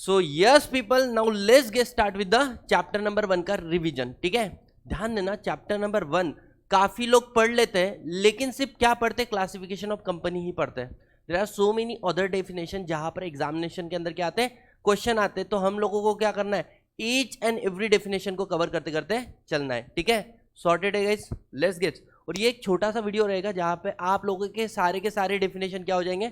So yes people, now let's get start with the chapter number 1 का revision. ठीक है, ध्यान देना, चैप्टर नंबर 1 काफी लोग पढ़ लेते हैं, लेकिन सिर्फ क्या पढ़ते हैं, क्लासिफिकेशन ऑफ कंपनी ही पढ़ते हैं। There are so many other definition जहां पर एग्जामिनेशन के अंदर क्या आते हैं, क्वेश्चन आते हैं। तो हम लोगों को क्या करना है, ईच एंड एवरी डेफिनेशन को कवर करते करते चलना है। ठीक है, सॉर्टेड है गाइस, लेट्स गेट। और ये एक छोटा सा वीडियो रहेगा जहां पे आप लोगों के सारे डेफिनेशन क्या हो जाएंगे,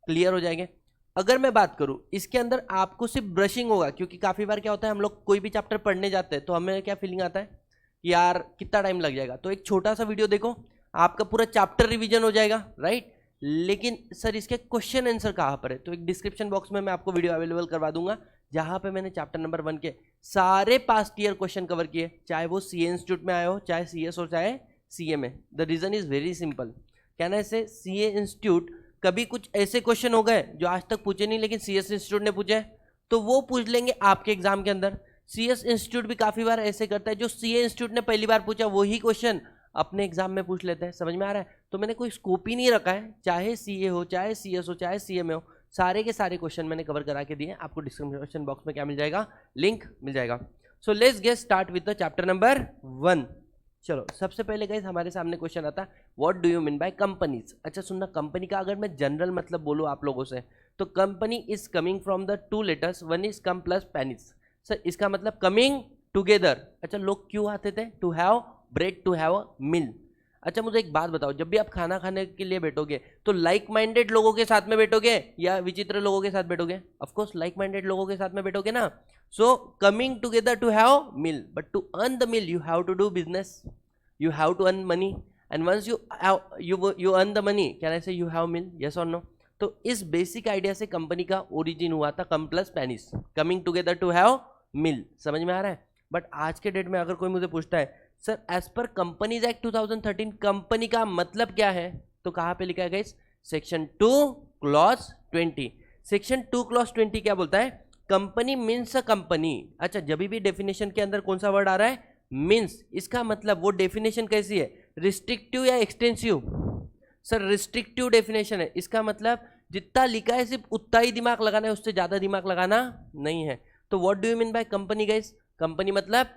क्लियर हो जाएंगे। अगर मैं बात करूं, इसके अंदर आपको सिर्फ ब्रशिंग होगा, क्योंकि काफी बार क्या होता है, हम लोग कोई भी चैप्टर पढ़ने जाते हैं तो हमें क्या फीलिंग आता है कि यार कितना टाइम लग जाएगा। तो एक छोटा सा वीडियो देखो, आपका पूरा चैप्टर रिवीजन हो जाएगा, राइट। लेकिन सर इसके क्वेश्चन आंसर कहाँ पर है, तो एक डिस्क्रिप्शन बॉक्स में मैं आपको वीडियो अवेलेबल करवा दूंगा, जहां पे मैंने चैप्टर नंबर 1 के सारे पास्ट ईयर क्वेश्चन कवर किए, चाहे वो सीए इंस्टीट्यूट में आए हो, चाहे सीएस हो, चाहे सीए में। The reason is very simple, कहना ऐसे, सीए इंस्टीट्यूट कभी कुछ ऐसे क्वेश्चन हो गए जो आज तक पूछे नहीं, लेकिन सीएस इंस्टीट्यूट ने पूछे, तो वो पूछ लेंगे आपके एग्जाम के अंदर। सीएस इंस्टीट्यूट भी काफी बार ऐसे करता है, जो सीए इंस्टीट्यूट ने पहली बार पूछा वही क्वेश्चन अपने एग्जाम में पूछ लेते हैं। समझ में आ रहा है? तो मैंने कोई स्कोप ही नहीं रखा है, चाहे सीए हो, चाहे सीएस हो, चाहे सीए में हो, सारे के सारे क्वेश्चन मैंने कवर करा के दिए। आपको डिस्क्रिप्शन बॉक्स में क्या मिल जाएगा, लिंक मिल जाएगा। So let's get start with the chapter number 1। चलो, सबसे पहले गाइस हमारे सामने क्वेश्चन आता है, what do you mean by companies. अच्छा सुनना, कंपनी का अगर मैं जनरल मतलब बोलूँ आप लोगों से, तो company is coming from the 2 letters, one is com plus panis. Sir इसका मतलब कमिंग टुगेदर। अच्छा, लोग क्यों आते थे, to have bread, to have a meal. अच्छा मुझे एक बात बताओ, जब भी आप खाना खाने के लिए बैठोगे तो लाइक माइंडेड लोगों के साथ में बैठोगे या विचित्र लोगों के साथ बैठोगे? ऑफ कोर्स लाइक माइंडेड लोगों के साथ में बैठोगे ना। So coming together to have meal, but to earn the meal you have to do business, you have to earn money, and once you earn the money, can I say you have meal, yes or no? तो इस basic idea से company का origin हुआ था, com plus panis, coming together to have meal. समझ में आ रहा है? बट आज के डेट में अगर कोई मुझे पूछता है, sir as per companies act 2013 company का मतलब क्या है, तो कहाँ पे लिखा है guys, section 2 clause 20। Section 2 clause 20 क्या बोलता है, कंपनी मीन्स अ कंपनी। अच्छा, जब भी डेफिनेशन के अंदर कौन सा वर्ड आ रहा है, मीन्स, इसका मतलब वो डेफिनेशन कैसी है, रिस्ट्रिक्टिव या एक्सटेंसिव? सर रिस्ट्रिक्टिव डेफिनेशन है, इसका मतलब जितना लिखा है सिर्फ उतना ही दिमाग लगाना है, उससे ज्यादा दिमाग लगाना नहीं है। तो what do you mean by company guys? Company मतलब,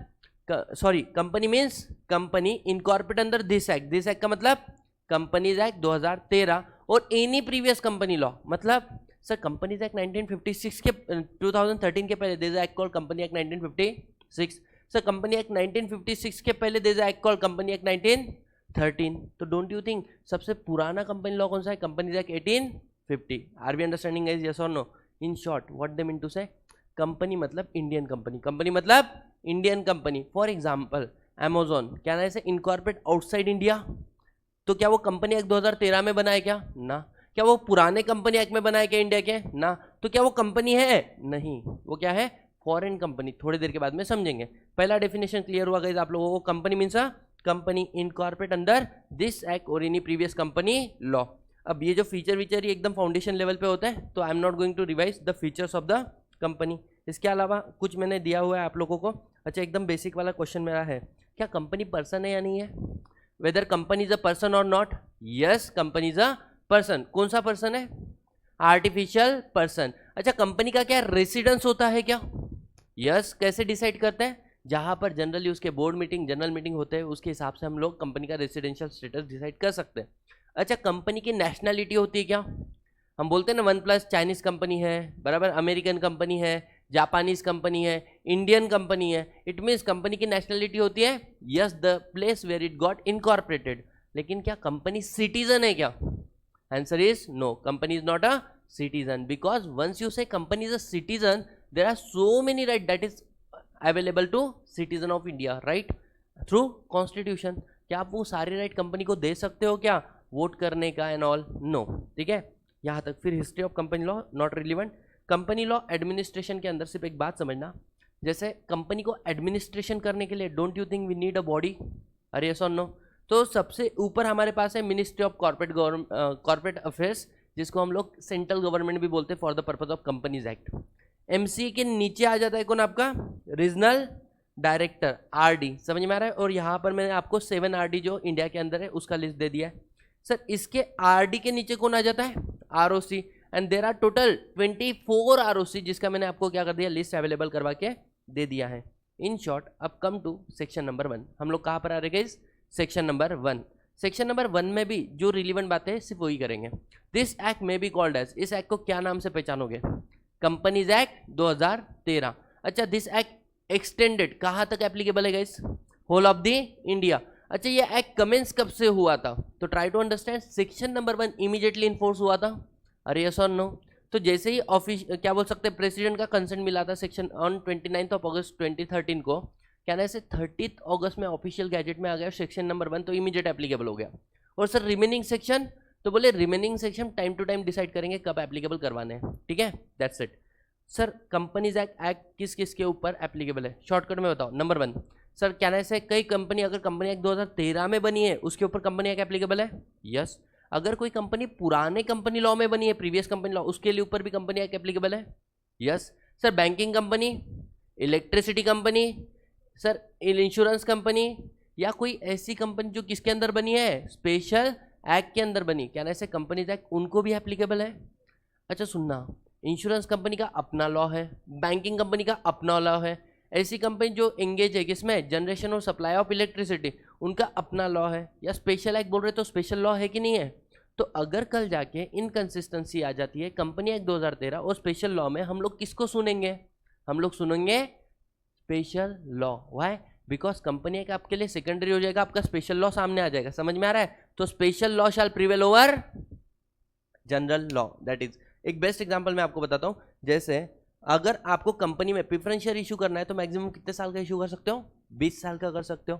sorry, company means company incorporate under this act. This act का मतलब कंपनीज एक्ट 2013 और एनी प्रीवियस कंपनी लॉ। मतलब सर कंपनीज एक्ट 1956 के 2013 के पहले there is act called company act 1956। Sir company act 1956 के पहले there is act called company act 1913। तो डोंट यू थिंक सबसे पुराना कंपनी लॉ कौन सा है, companies act 1850। Are we understanding guys, yes और no? In short what they mean to say, company मतलब इंडियन कंपनी, कंपनी मतलब Indian company. For example Amazon, क्या ना से इनकॉर्पोरेट आउटसाइड इंडिया, तो क्या वो कंपनी एक्ट 2013 में बना है क्या? ना। क्या वो पुराने कंपनी एक्ट में बना है क्या इंडिया के? ना। तो क्या वो कंपनी है? नहीं, वो क्या है, फॉरेन कंपनी। थोड़ी देर के बाद में समझेंगे। पहला डेफिनेशन क्लियर हुआ गाइस आप लोगों को, company means a company incorporate under this act और एनी प्रीवियस कंपनी लॉ। अब ये जो फीचर वीचर ये एकदम फाउंडेशन लेवल पे होता है, तो I am not going to revise the features of the company. इसके अलावा कुछ मैंने दिया हुआ है आप लोगों को। अच्छा, एकदम बेसिक वाला क्वेश्चन मेरा है, क्या कंपनी पर्सन है या नहीं है? Whether company is a person और not? Yes, company is a person. कौन सा पर्सन है? Artificial person. अच्छा, कंपनी का क्या रेसिडेंस होता है क्या? यस। कैसे डिसाइड करते हैं? जहां पर जनरली उसके बोर्ड मीटिंग, जनरल मीटिंग होते हैं, उसके हिसाब से हम लोग कंपनी का रेसिडेंशियल स्टेटस डिसाइड कर सकते हैं। अच्छा, कंपनी की नेशनलिटी होती है क्या? हम बोलते हैं ना, वन प्लस चाइनीज कंपनी है, बराबर, अमेरिकन कंपनी है, जापानीज कंपनी है, इंडियन कंपनी है। इट मीन्स कंपनी की नेशनलिटी होती है, yes, the place where it got incorporated. लेकिन क्या कंपनी सिटीजन है क्या? Answer is no, company is not a citizen, because once you say company is a citizen, there are so many right that is available to citizen of India, right, through constitution। क्या आप वो सारे right company को दे सकते हो क्या, vote करने का एंड ऑल? नो। ठीक है, यहाँ तक। फिर history of company law not relevant. Company law administration के अंदर सिर्फ एक बात समझना, जैसे कंपनी को एडमिनिस्ट्रेशन करने के लिए don't you think we need a body? अरे यस और नो? तो सबसे ऊपर हमारे पास है मिनिस्ट्री ऑफ कॉर्पोरेट अफेयर्स, जिसको हम लोग सेंट्रल गवर्नमेंट भी बोलते हैं for the purpose of companies act. MC के नीचे आ जाता है कौन, आपका रीजनल डायरेक्टर, आरडी। समझ में आ रहा है? और यहाँ पर मैंने आपको 7 आरडी जो इंडिया के अंदर है उसका लिस्ट दे दिया है। सर इसके आरडी के नीचे कौन आ जाता है? ROC. And there are total 24 ROC जिसका मैंने आपको क्या कर दिया, लिस्ट अवेलेबल करवा के दे दिया है। इन शॉर्ट अब कम टू सेक्शन नंबर 1, हम लोग कहाँ पर आ रहे हैं, सेक्शन नंबर 1। सेक्शन नंबर 1 में भी जो रिलीवेंट बातें हैं सिर्फ वही करेंगे। दिस एक्ट में बी कॉल्ड एज, इस एक्ट को क्या नाम से पहचानोगे, कंपनीज एक्ट 2013। अच्छा, दिस एक्ट एक्सटेंडेड कहाँ तक एप्लीकेबल है guys, whole of the India. अच्छा, ये एक्ट कमेंस कब से हुआ था, तो try to understand. Section number 1 immediately in force हुआ था, अरे यस और नो, तो जैसे ही ऑफिस क्या बोल सकते हैं, प्रेसिडेंट का कंसेंट मिला था सेक्शन ऑन 29 अगस्त 2013 को, क्या ना ऐसे 30 अगस्त में ऑफिशियल गैजेट में आ गया सेक्शन नंबर 1, तो इमीडिएट एप्लीकेबल हो गया। और सर रिमेनिंग सेक्शन, तो बोले remaining section time to time decide करेंगे कब एप्लीकेबल करवाने हैं, ठीक है, that's it. Sir companies act किस किस के ऊपर एप्लीकेबल है, शॉर्टकट में बताओ। नंबर 1 सर क्या ना ऐसे कई कंपनी, अगर कंपनी एक्ट 2013 में बनी है उसके ऊपर कंपनी एक्ट एप्लीकेबल है, यस। अगर कोई कंपनी पुराने कंपनी लॉ में बनी है, प्रीवियस कंपनी लॉ, उसके लिए ऊपर भी कंपनी एक्ट एप्लीकेबल है, yes. Sir banking company, electricity company, sir insurance company, या कोई ऐसी कंपनी जो किसके अंदर बनी है, स्पेशल एक्ट के अंदर बनी, क्या ना ऐसे कंपनीज एक्ट उनको भी एप्लीकेबल है। अच्छा सुनना, इंश्योरेंस कंपनी का अपना लॉ है, बैंकिंग कंपनी का अपना लॉ है, ऐसी कंपनी जो एंगेज है किसमें, जनरेशन और सप्लाई ऑफ इलेक्ट्रिसिटी, उनका अपना लॉ है, या स्पेशल एक्ट बोल रहे तो स्पेशल लॉ है कि नहीं है। तो अगर कल जाके इनकंसिस्टेंसी आ जाती है कंपनी एक्ट 2013 और स्पेशल लॉ में, हम लोग किसको सुनेंगे, हम लोग सुनेंगे special law. Why, because company act आपके लिए सेकेंडरी हो जाएगा, आपका स्पेशल लॉ सामने आ जाएगा, समझ में आ रहा है। तो special law shall prevail over general law, that is. एक बेस्ट एग्जांपल मैं आपको बताता हूं, जैसे अगर आपको कंपनी में प्रेफरेंशियल इशू करना है तो मैक्सिमम कितने साल का इशू कर सकते हो, 20 साल का कर सकते हो।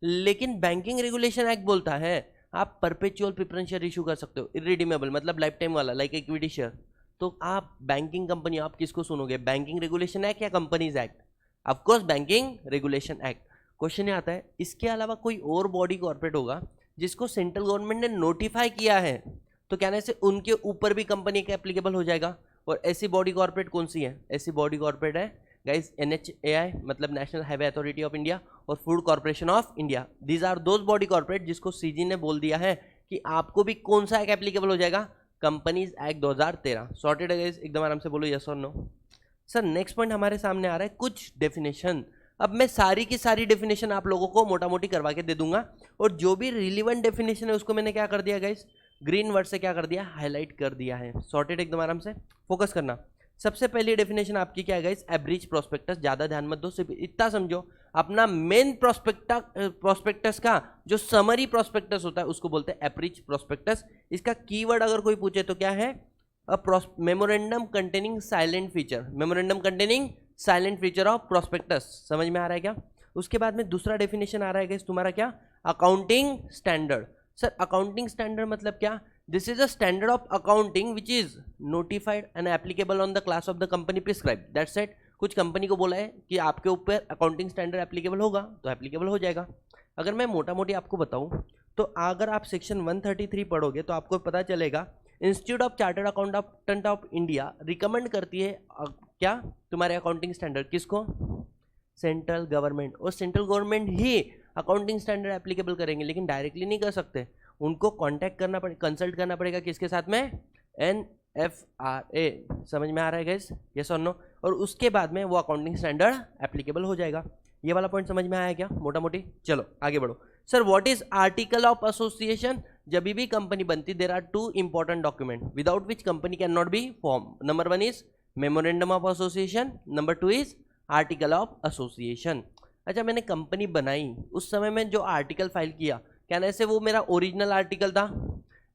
लेकिन बैंकिंग रेगुलेशन एक्ट बोलता है आप परपेचुअल प्रेफरेंशियल इशू कर सकते हो, इरिडीमेबल मतलब लाइफ टाइम वाला, लाइक इक्विटी शेयर। तो आप बैंकिंग कंपनी, आप किसको सुनोगे, बैंकिंग रेगुलेशन एक्ट या companies act, of course banking regulation act. Question ये आता है, इसके अलावा कोई और बॉडी कॉर्पोरेट होगा जिसको सेंट्रल गवर्नमेंट ने नोटिफाई किया है, तो क्या ना से उनके ऊपर भी कंपनी का एप्लीकेबल हो जाएगा। और ऐसी बॉडी कॉर्पोरेट कौन सी है, ऐसी बॉडी कॉर्पोरेट है गाइस NHAI मतलब national highway authority of India, और food corporation of India. These are those body corporate जिसको CG ने बोल दिया है कि आपको भी कौन सा एक्ट एप्लीकेबल हो जाएगा, कंपनीज एक्ट 2013। सॉर्टेड है गाइस, एकदम आराम से बोलो यस और नो। सर नेक्स्ट पॉइंट हमारे सामने आ रहा है कुछ डेफिनेशन। अब मैं सारी की सारी डेफिनेशन आप लोगों को मोटा मोटी करवा के दे दूंगा, और जो भी रिलीवेंट डेफिनेशन है उसको मैंने क्या कर दिया गाइस, ग्रीन वर्ड से क्या कर दिया, हाईलाइट कर दिया है। सॉर्टेड, एकदम आराम से फोकस करना। सबसे पहली डेफिनेशन आपकी क्या है गाइस, एब्रिज प्रोस्पेक्टस। ज्यादा ध्यान मत दो, सिर्फ इतना समझो, अपना मेन प्रोस्पेक्टस का जो समरी प्रोस्पेक्टस होता है उसको बोलते हैं एब्रिज प्रोस्पेक्टस। इसका कीवर्ड अगर कोई पूछे तो क्या है, memorandum containing silent feature, memorandum containing silent feature of prospectus. समझ में आ रहा है क्या। उसके बाद में दूसरा डेफिनेशन आ रहा है गाइस तुम्हारा क्या, accounting standard. Sir accounting standard मतलब क्या, this is a standard of accounting which is notified and applicable on the class of the company prescribe, that's it. कुछ कंपनी को बोला है कि आपके ऊपर अकाउंटिंग स्टैंडर्ड एप्लीकेबल होगा तो एप्लीकेबल हो जाएगा। अगर मैं मोटा मोटी आपको बताऊं तो अगर आप सेक्शन 133 पढ़ोगे तो आपको पता चलेगा institute of chartered accountant of India recommend करती है क्या, तुम्हारे अकाउंटिंग स्टैंडर्ड किसको, सेंट्रल गवर्नमेंट। और सेंट्रल गवर्नमेंट ही अकाउंटिंग स्टैंडर्ड एप्लीकेबल करेंगे, लेकिन डायरेक्टली नहीं कर सकते, उनको कांटेक्ट करना पड़ेगा, कंसल्ट करना पड़ेगा किसके साथ में, NFRA। समझ में आ रहा है गाइस, यस और नो। और उसके बाद में वो अकाउंटिंग स्टैंडर्ड एप्लीकेबल हो जाएगा। ये वाला पॉइंट समझ में आया क्या मोटा मोटी। चलो आगे बढ़ो। Sir what is article of association. जब भी कंपनी बनती there are 2 important document without which company can not be form. Number 1 is memorandum of association, number 2 is article of association. अच्छा मैंने कंपनी बनाई उस समय में जो आर्टिकल फाइल किया, क्या ना ऐसे वो मेरा ओरिजिनल आर्टिकल था,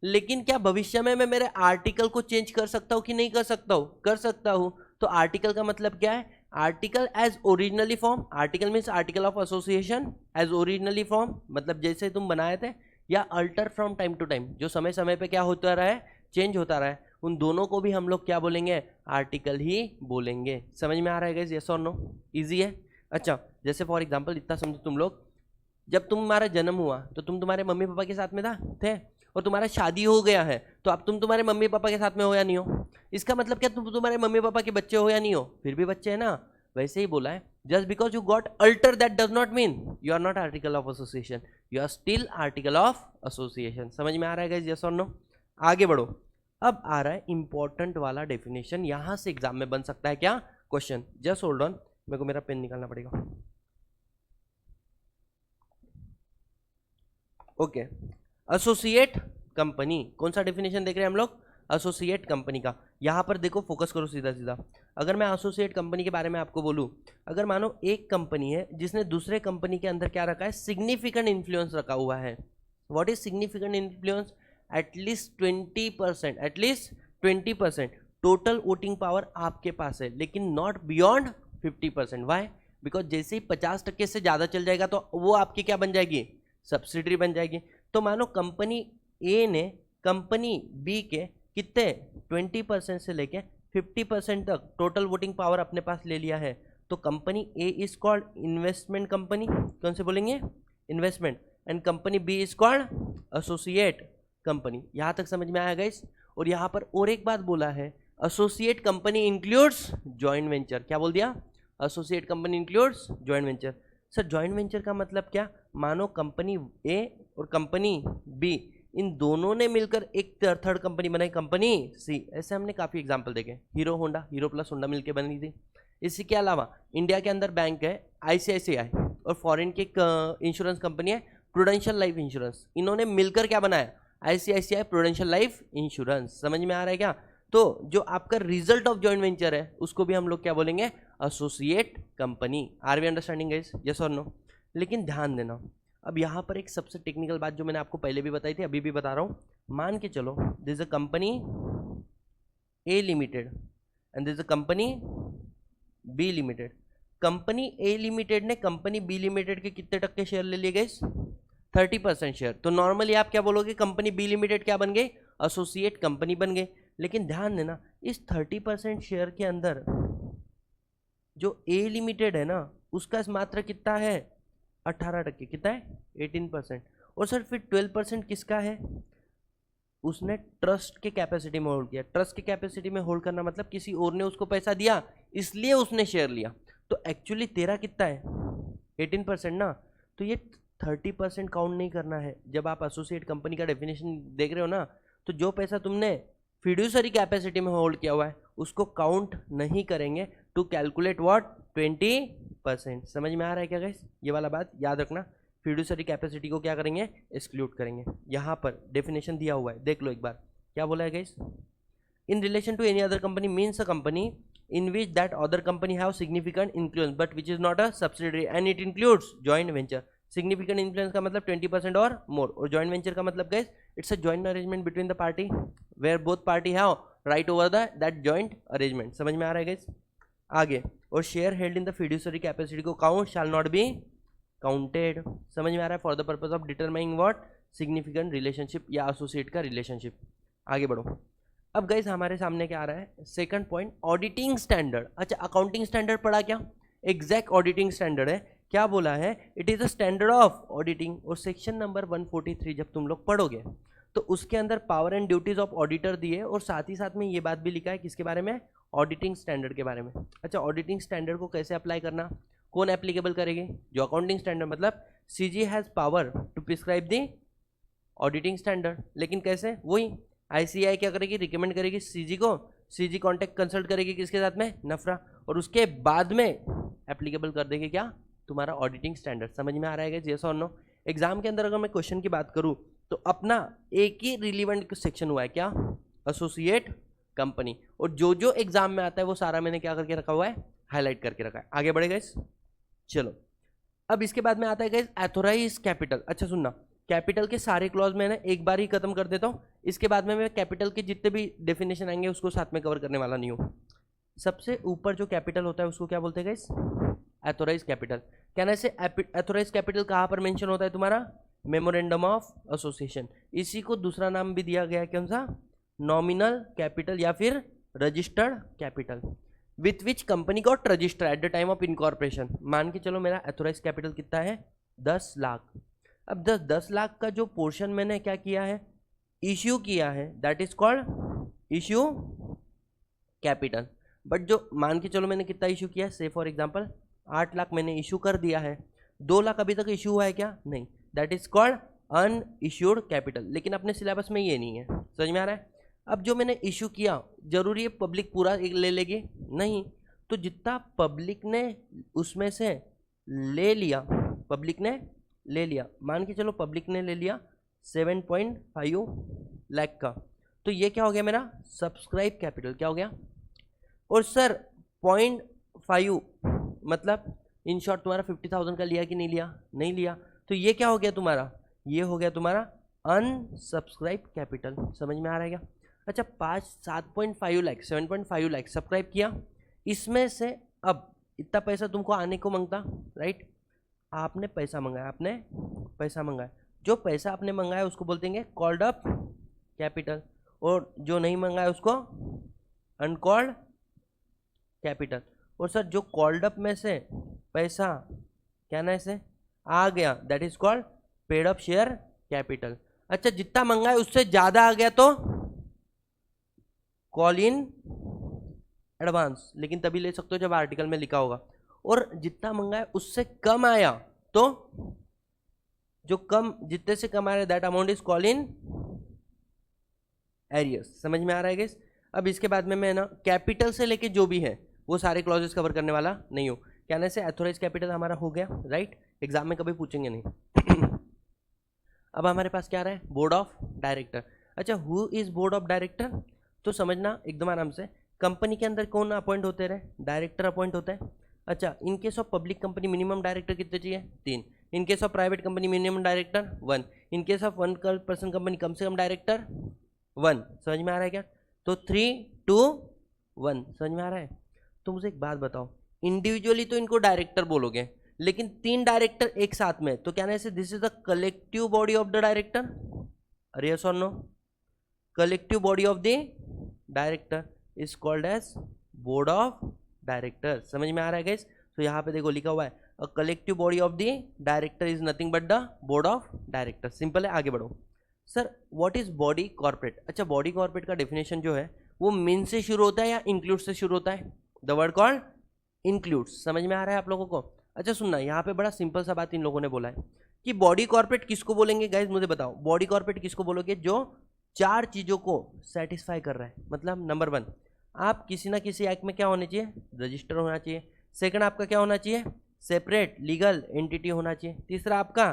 लेकिन क्या भविष्य में मैं मेरे आर्टिकल को चेंज कर सकता हूँ कि नहीं कर सकता हूँ, कर सकता हूँ। तो आर्टिकल का मतलब क्या है, article as originally form, article means article of association as originally form मतलब जैसे तुम बनाए थे, या alter from time to time जो समय समय पे क्या होता रहा है, चेंज होता रहा है, उन दोनों को भी हम लोग क्या बोलेंगे, आर्टिकल ही बोलेंगे। समझ में आ रहा है गाइस, यस और नो, इजी है। अच्छा जैसे फॉर एग्जांपल इतना समझो तुम लोग, जब तुम्हारा जन्म हुआ तो तुम तुम्हारे मम्मी पापा के साथ में थे, और तुम्हारा शादी हो गया है तो अब तुम तुम्हारे मम्मी पापा के साथ में हो या नहीं हो। इसका मतलब क्या तुम तुम्हारे मम्मी पापा के बच्चे हो या नहीं हो, फिर भी बच्चे हैं ना। वैसे ही बोला है, just because you got alter that does not mean you are not article of association, you are still article of association. समझ में आ रहा है गाइस, यस और नो। आगे बढ़ो। अब आ रहा है इंपॉर्टेंट वाला डेफिनेशन, यहां से एग्जाम में बन सकता है क्या क्वेश्चन। जस्ट होल्ड ऑन, मेरे को मेरा पेन निकालना पड़ेगा। ओके, एसोसिएट कंपनी, कौन सा डेफिनेशन देख रहे हैं हम लोग, एसोसिएट कंपनी का। यहां पर देखो, फोकस करो सीधा सीधा। अगर मैं एसोसिएट कंपनी के बारे में आपको बोलूं, अगर मानो एक कंपनी है जिसने दूसरे कंपनी के अंदर क्या रखा है, सिग्निफिकेंट इन्फ्लुएंस रखा हुआ है। What is significant influence? At least 20%, at least 20% total voting power आपके पास है, लेकिन नॉट बियॉन्ड 50%। वाई? बिकॉज जैसे ही 50% से ज्यादा चल जाएगा तो वो आपकी क्या बन जाएगी, सब्सिडरी बन जाएगी। तो मानो कंपनी ए ने कंपनी बी के कितने 20% से लेके 50% तक टोटल वोटिंग पावर अपने पास ले लिया है, तो company A is called investment company. कौन से बोलेंगे, investment. And company B is called associate company. यहां तक समझ में आया गाइस? और यहां पर और एक बात बोला है, associate company includes joint venture. क्या बोल दिया, associate company includes joint venture. Sir joint venture का मतलब क्या, मानो कंपनी ए और कंपनी बी इन दोनों ने मिलकर एक थर्ड कंपनी बनाई, कंपनी सी। ऐसे हमने काफी एग्जांपल देखे, hero Honda, hero plus Honda मिलकर बनी थी। इसी के अलावा इंडिया के अंदर बैंक है आईसीआईसीआई, और फॉरेन की एक इंश्योरेंस कंपनी है प्रूडेंशियल लाइफ इंश्योरेंस। इन्होंने मिलकर क्या बनाया, आईसीआईसीआई प्रूडेंशियल लाइफ इंश्योरेंस। समझ में आ रहा है क्या? तो जो आपका रिजल्ट ऑफ जॉइंट वेंचर है उसको भी हम लोग क्या बोलेंगे, associate company. Are we understanding guys, yes और नो? लेकिन ध्यान देना, अब यहाँ पर एक सबसे टेक्निकल बात जो मैंने आपको पहले भी बताई थी, अभी भी बता रहा हूँ। मान के चलो this is a company A limited and this is a company B limited. Company A limited ने कंपनी बी लिमिटेड के कितने टक्के शेयर ले लिए गाइस, 30% शेयर। तो नॉर्मली आप क्या बोलोगे, कंपनी बी लिमिटेड क्या बन गई, एसोसिएट कंपनी बन गई। लेकिन ध्यान देना, इस 30% शेयर के अंदर जो ए लिमिटेड है ना, उसका मात्र कितना है, 18%। कितना है, 18%। और सर फिर 12% किसका है, उसने ट्रस्ट के कैपेसिटी में होल्ड किया। ट्रस्ट के कैपेसिटी में होल्ड करना मतलब किसी और ने उसको पैसा दिया इसलिए उसने शेयर लिया। तो एक्चुअली तेरा कितना है, 18% ना। तो ये 30% काउंट नहीं करना है। जब आप एसोसिएट कंपनी का डेफिनेशन देख रहे हो ना, तो जो पैसा तुमने फिड्यूसरी कैपेसिटी में होल्ड किया हुआ है उसको काउंट नहीं करेंगे टू कैलकुलेट व्हाट, 20%। समझ में आ रहा है क्या गाइस? ये वाला बात याद रखना, फिड्यूसरी कैपेसिटी को क्या करेंगे, एक्सक्लूड करेंगे। यहाँ पर डेफिनेशन दिया हुआ है, देख लो एक बार क्या बोला है guys. In relation to any other company means a company in which that other company have significant influence but which is not a subsidiary and it includes joint venture। significant influence का मतलब 20% और more, और joint venture का मतलब guys it's a joint arrangement between the party where both party have right over the that joint arrangement। समझ में आ रहा है guys? आगे, और share held in the fiduciary capacity को count shall not be counted. समझ में आ रहा है? For the purpose of determining what, significant relationship या एसोसिएट का रिलेशनशिप। आगे बढ़ो। अब गाइस हमारे सामने क्या आ रहा है, सेकंड पॉइंट, ऑडिटिंग स्टैंडर्ड। अच्छा, अकाउंटिंग स्टैंडर्ड पढ़ा क्या, एग्जैक्ट ऑडिटिंग स्टैंडर्ड है। क्या बोला है, it is a standard of auditing. और सेक्शन नंबर 143 जब तुम लोग पढ़ोगे तो उसके अंदर power and duties of auditor दिए, और साथ ही साथ में ये बात भी लिखा है किसके बारे में, ऑडिटिंग स्टैंडर्ड के बारे में। अच्छा, ऑडिटिंग स्टैंडर्ड को कैसे अप्लाई करना, कौन एप्लीकेबल करेगी, जो अकाउंटिंग स्टैंडर्ड, मतलब CG has power to prescribe the auditing standard. लेकिन कैसे, वही आईसीआई क्या करेगी, रिकमेंड करेगी सीजी को, सीजी कॉन्टेक्ट कंसल्ट करेगी किसके साथ में, नफरा, और उसके बाद में एप्लीकेबल कर देगी क्या, तुम्हारा ऑडिटिंग स्टैंडर्ड। समझ में आ रहा है यस और नो? एग्जाम के अंदर अगर मैं क्वेश्चन की बात करूं तो अपना एक ही रिलीवेंट सेक्शन हुआ है क्या, एसोसिएट कंपनी, और जो जो एग्जाम में आता है वो सारा मैंने क्या करके रखा हुआ है, हाईलाइट करके रखा है। आगे बढ़े गाइस, चलो। अब इसके बाद में आता है गाइस एथोराइज कैपिटल। अच्छा सुनना, कैपिटल के सारे क्लॉज में ना एक बार ही खत्म कर देता हूँ, इसके बाद में मैं कैपिटल के जितने भी डेफिनेशन आएंगे उसको साथ में कवर करने वाला नहीं हूँ। सबसे ऊपर जो कैपिटल होता है उसको क्या बोलते हैं गाइस, एथोराइज कैपिटल। कहने से एथोराइज कैपिटल कहाँ पर मेंशन होता है, तुम्हारा मेमोरेंडम ऑफ एसोसिएशन। इसी को दूसरा नाम भी दिया गया है, कौन सा, नॉमिनल कैपिटल या फिर registered capital, with which company got register at the time of incorporation. मान के चलो मेरा एथोराइज कैपिटल कितना है, 10 लाख। अब 10 लाख का जो पोर्शन मैंने क्या किया है, इश्यू किया है, that is called issue capital. But जो मान के चलो मैंने कितना इश्यू किया, से फॉर एग्जांपल 8 लाख मैंने इश्यू कर दिया है, 2 लाख अभी तक इश्यू हुआ है क्या, नहीं, that is called unissued capital. लेकिन अपने सिलेबस में ये नहीं है, समझ में आ रहा है? अब जो मैंने इशू किया, जरूरी है पब्लिक पूरा एक ले लेगी? नहीं। तो जितना पब्लिक ने उसमें से ले लिया, पब्लिक ने ले लिया, मान के चलो पब्लिक ने ले लिया 7.5 लाख का, तो ये क्या हो गया मेरा सब्सक्राइब कैपिटल, क्या हो गया? और सर 0.5 मतलब इन शॉर्ट तुम्हारा 50,000 का लिया कि नहीं लिया? नहीं लिया। तो ये क्या हो गया तुम्हारा? ये हो गया तुम्हारा अनसब्सक्राइब कैपिटल। समझ में आ रहा है क्या? अच्छा 7.5 लाख 7.5 लाख सब्सक्राइब किया, इसमें से अब इतना पैसा तुमको आने को मांगता, राइट? आपने पैसा मंगाया, आपने पैसा मंगाया, जो पैसा आपने मंगाया उसको बोलते हैं कॉल्ड अप कैपिटल, और जो नहीं मंगाया उसको अनकॉल्ड कैपिटल। और सर जो कॉल्ड अप में से पैसा क्या ना से आ गया, that is called paid up share capital. अच्छा जितना मंगाया उससे ज्यादा आ गया तो कॉल इन एडवांस, लेकिन तभी ले सकते हो जब आर्टिकल में लिखा होगा। और जितना मंगाया उससे कम आया तो जो कम, जितने से कम आ रहा है that amount is call in arrears. समझ में आ रहा है गाइस? अब इसके बाद में मैं ना कैपिटल से लेके जो भी है वो सारे क्लॉजेस कवर करने वाला नहीं हूँ। कहने से एथोराइज कैपिटल हमारा हो गया, राइट? एग्जाम में कभी पूछेंगे नहीं। अब हमारे पास क्या रहा है? Board of director. अच्छा who is board of director? तो समझना एकदम आराम से, कंपनी के अंदर कौन अपॉइंट होते रहे? डायरेक्टर अपॉइंट होता है। अच्छा in case of public company minimum director कितने चाहिए? 3। In case of private company minimum director 1। In case of 1 person company कम से कम डायरेक्टर 1। समझ में आ रहा है क्या? तो 3, 2, 1। समझ में आ रहा है? तो मुझे एक बात बताओ, इंडिविजुअली तो इनको डायरेक्टर बोलोगे, लेकिन 3 डायरेक्टर एक साथ में, तो क्या ना this is the collective body of the director. अरे यस और no? Collective body of the director is called as board of director. समझ में आ रहा है गाइस? तो यहाँ पे देखो लिखा हुआ है a collective body of the director is nothing but the board of director. Simple है, आगे बढ़ो। Sir what is body corporate? अच्छा बॉडी कॉर्पोरेट का डेफिनेशन जो है वो मीन से शुरू होता है या इंक्लूड से शुरू होता है? The word called includes. समझ में आ रहा है आप लोगों को? अच्छा सुनना, यहाँ पे बड़ा सिंपल सा बात इन लोगों ने बोला है कि बॉडी कॉर्पोरेट किसको बोलेंगे गाइस? मुझे बताओ, बॉडी कॉर्पोरेट किसको बोलोगे? जो 4 चीजों को सेटिस्फाई कर रहा है। मतलब नंबर 1, आप किसी ना किसी एक्ट में क्या होने चाहिए? रजिस्टर होना चाहिए। सेकंड आपका क्या होना चाहिए? सेपरेट लीगल एंटिटी होना चाहिए। तीसरा आपका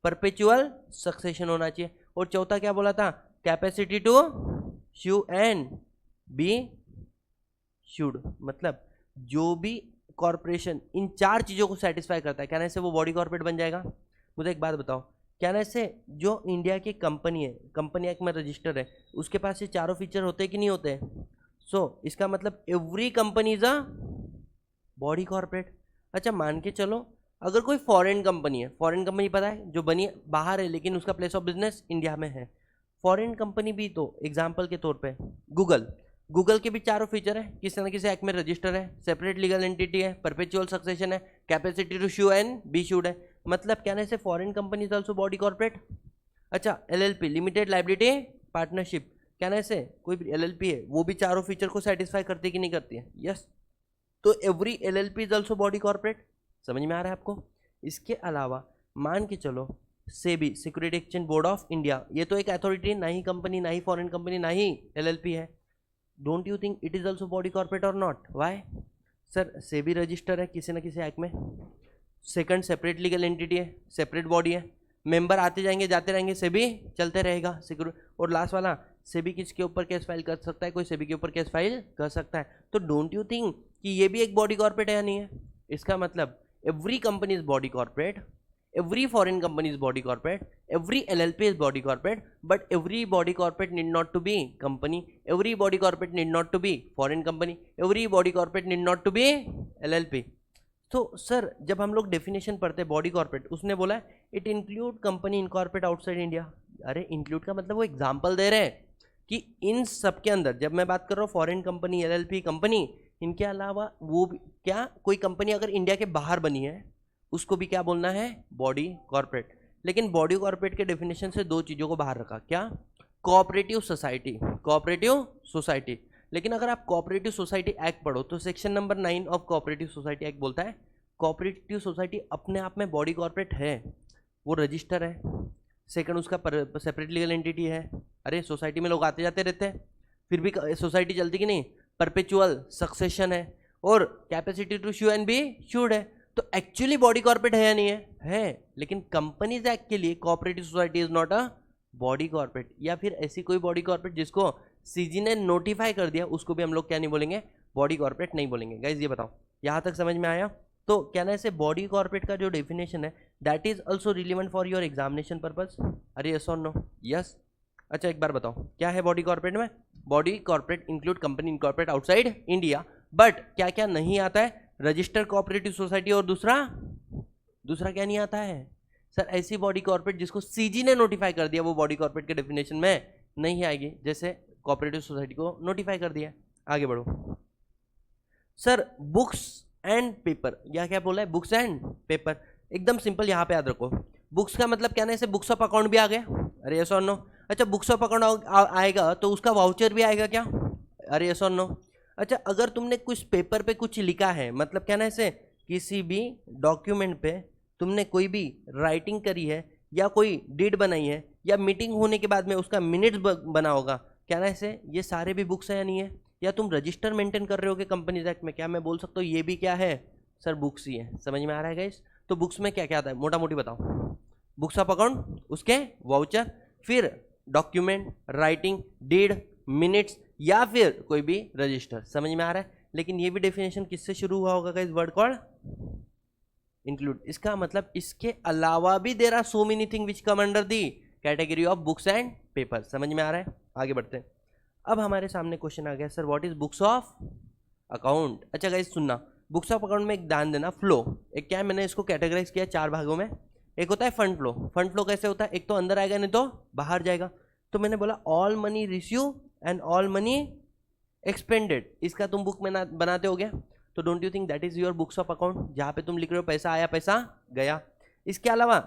परपेचुअल सक्सेशन होना चाहिए। और चौथा क्या बोला था? Capacity to sue and be sued. मतलब जो भी कॉर्पोरेशन इन 4 चीजों को सेटिस्फाई करता है, कहने से वो बॉडी कॉर्पोरेट बन जाएगा। मुझे एक बात बताओ, कहने से जो इंडिया की कंपनी है, कंपनी एक्ट में रजिस्टर है, उसके पास ये चारों फीचर होते हैं कि नहीं होते हैं? सो इसका मतलब every company is a body corporate. अच्छा मान के चलो अगर कोई फॉरेन कंपनी है, फॉरेन कंपनी पता है जो बनी बाहर है लेकिन उसका प्लेस ऑफ बिजनेस इंडिया में है, फॉरेन कंपनी भी, तो एग्जाम्पल के तौर पे गूगल, गूगल के भी चारों फीचर है, किसी न किसी एक्ट में रजिस्टर है, सेपरेट लीगल एंटिटी है, परपेचुअल सक्सेशन है, capacity to sue and be sued है। मतलब कहने से foreign company is also body corporate. अच्छा एलएलपी, लिमिटेड लायबिलिटी पार्टनरशिप, कहने से कोई भी एलएलपी है वो भी चारों फीचर को सेटिस्फाई करती है कि नहीं करती है? यस। तो every LLP is also body corporate. समझ में आ रहा है आपको? इसके अलावा मान के चलो SEBI, security exchange board of India, ये तो एक अथॉरिटी, ना ही कंपनी, ना ही फॉरेन कंपनी, ना ही एलएलपी है। Don't you think it is also body corporate और not? Why? Sir SEBI register है किसी न किसी एक्ट में, सेकंड सेपरेट लीगल एंटिटी है, सेपरेट बॉडी है, मेंबर आते जाएंगे जाते रहेंगे, सेबी चलते रहेगा सिक्योरिटी। और लास्ट वाला, सेबी किसके ऊपर केस फाइल कर सकता है? कोई सेबी के ऊपर केस फाइल कर सकता है। तो डोंट यू थिंक कि ये भी एक बॉडी कॉर्पोरेट है या नहीं है? इसका मतलब every company is body corporate, every foreign company is body corporate, every LLP is body corporate, but every body corporate need not to be company, every body corporate need not to be foreign company, every body corporate need not to be LLP। तो sir जब हम लोग definition पढ़ते हैं body corporate, उसने बोला है it include company incorporate outside India. अरे इंक्लूड का मतलब वो एग्जाम्पल दे रहे हैं कि इन सब के अंदर, जब मैं बात कर रहा हूँ फॉरेन कंपनी, एलएलपी कंपनी, इनके अलावा वो भी क्या, कोई कंपनी अगर इंडिया के बाहर बनी है उसको भी क्या बोलना है? Body corporate. लेकिन बॉडी कॉर्पोरेट के डेफिनेशन से 2 चीजों को बाहर रखा, क्या? Cooperative society, cooperative society. लेकिन अगर आप कोऑपरेटिव सोसाइटी एक्ट पढ़ो तो section number 9 of cooperative society act बोलता है कोऑपरेटिव सोसाइटी अपने आप में बॉडी कॉर्पोरेट है, वो रजिस्टर है, सेकंड उसका सेपरेट लीगल एंटिटी है। अरे सोसाइटी में लोग आते जाते रहते हैं, फिर भी सोसाइटी चलती कि नहीं, परपेचुअल सक्सेशन है और capacity to sue and be sued है। तो एक्चुअली बॉडी कॉर्पोरेट है या नहीं है, लेकिन कंपनीज एक्ट के लिए cooperative society is not a body corporate, या फिर ऐसी कोई बॉडी कॉर्पोरेट जिसको सीजी ने नोटिफाई कर दिया उसको भी हम लोग क्या नहीं बोलेंगे, बॉडी कॉर्पोरेट नहीं बोलेंगे। गाइज ये बताओ यहाँ तक समझ में आया? तो क्या ना, ऐसे बॉडी कॉर्पोरेट का जो डेफिनेशन है that is also relevant for your examination purpose. अरे यस और नो? यस। अच्छा एक बार बताओ क्या है बॉडी कॉर्पोरेट में? Body corporate include company incorporate outside India, but क्या क्या नहीं आता है? रजिस्टर्ड कोऑपरेटिव सोसाइटी और दूसरा क्या नहीं आता है सर? ऐसी बॉडी कॉर्पोरेट जिसको सीजी ने नोटिफाई कर दिया वो बॉडी कॉर्पोरेट के डेफिनेशन में नहीं आएगी, जैसे कोऑपरेटिव सोसाइटी को नोटिफाई कर दिया। आगे बढ़ो सर। बुक्स एंड पेपर, या क्या बोला है? Books and paper. एकदम सिंपल, यहाँ पे याद रखो। बुक्स का मतलब क्या ना, इसे बुक्स ऑफ अकाउंट भी आ गया। अरे यस और नो? अच्छा बुक्स ऑफ अकाउंट आएगा तो उसका वाउचर भी आएगा क्या? अरे यस और नो? अच्छा अगर तुमने कुछ पेपर पे कुछ लिखा है, मतलब क्या ना, ऐसे किसी भी डॉक्यूमेंट पे तुमने कोई भी राइटिंग करी है या कोई डीड बनाई है या मीटिंग होने के बाद में उसका मिनट्स बना होगा, क्या ना ऐसे, ये सारे भी बुक्स है या नहीं है? या तुम रजिस्टर मेंटेन कर रहे हो कि कंपनीज एक्ट में, क्या मैं बोल सकता हूँ ये भी क्या है सर? बुक्स ही है। समझ में आ रहा है गाइस? तो बुक्स में क्या क्या आता है मोटा मोटी बताओ? बुक्स ऑफ अकाउंट, उसके वाउचर, फिर डॉक्यूमेंट, राइटिंग, डीड, मिनट्स, या फिर कोई भी रजिस्टर। समझ में आ रहा है? लेकिन ये भी डेफिनेशन किससे शुरू हुआ होगा गाइस? Word called include. इसका मतलब इसके अलावा भी there are so many thing which come under the category of books and paper. समझ में आ रहा है? आगे बढ़ते हैं। अब हमारे सामने क्वेश्चन आ गया sir what is books of account. अच्छा गाइस सुनना, बुक्स ऑफ अकाउंट में एक ध्यान देना, फ्लो एक क्या है, मैंने इसको कैटेगराइज किया 4 भागों में। एक होता है फंड फ्लो। फंड फ्लो कैसे होता है? एक तो अंदर आएगा नहीं तो बाहर जाएगा। तो मैंने बोला all money receive and all money expanded, इसका तुम बुक में बनाते हो गया। तो don't you think that is your books of account, जहां पे तुम लिख रहे हो पैसा आया पैसा गया। इसके अलावा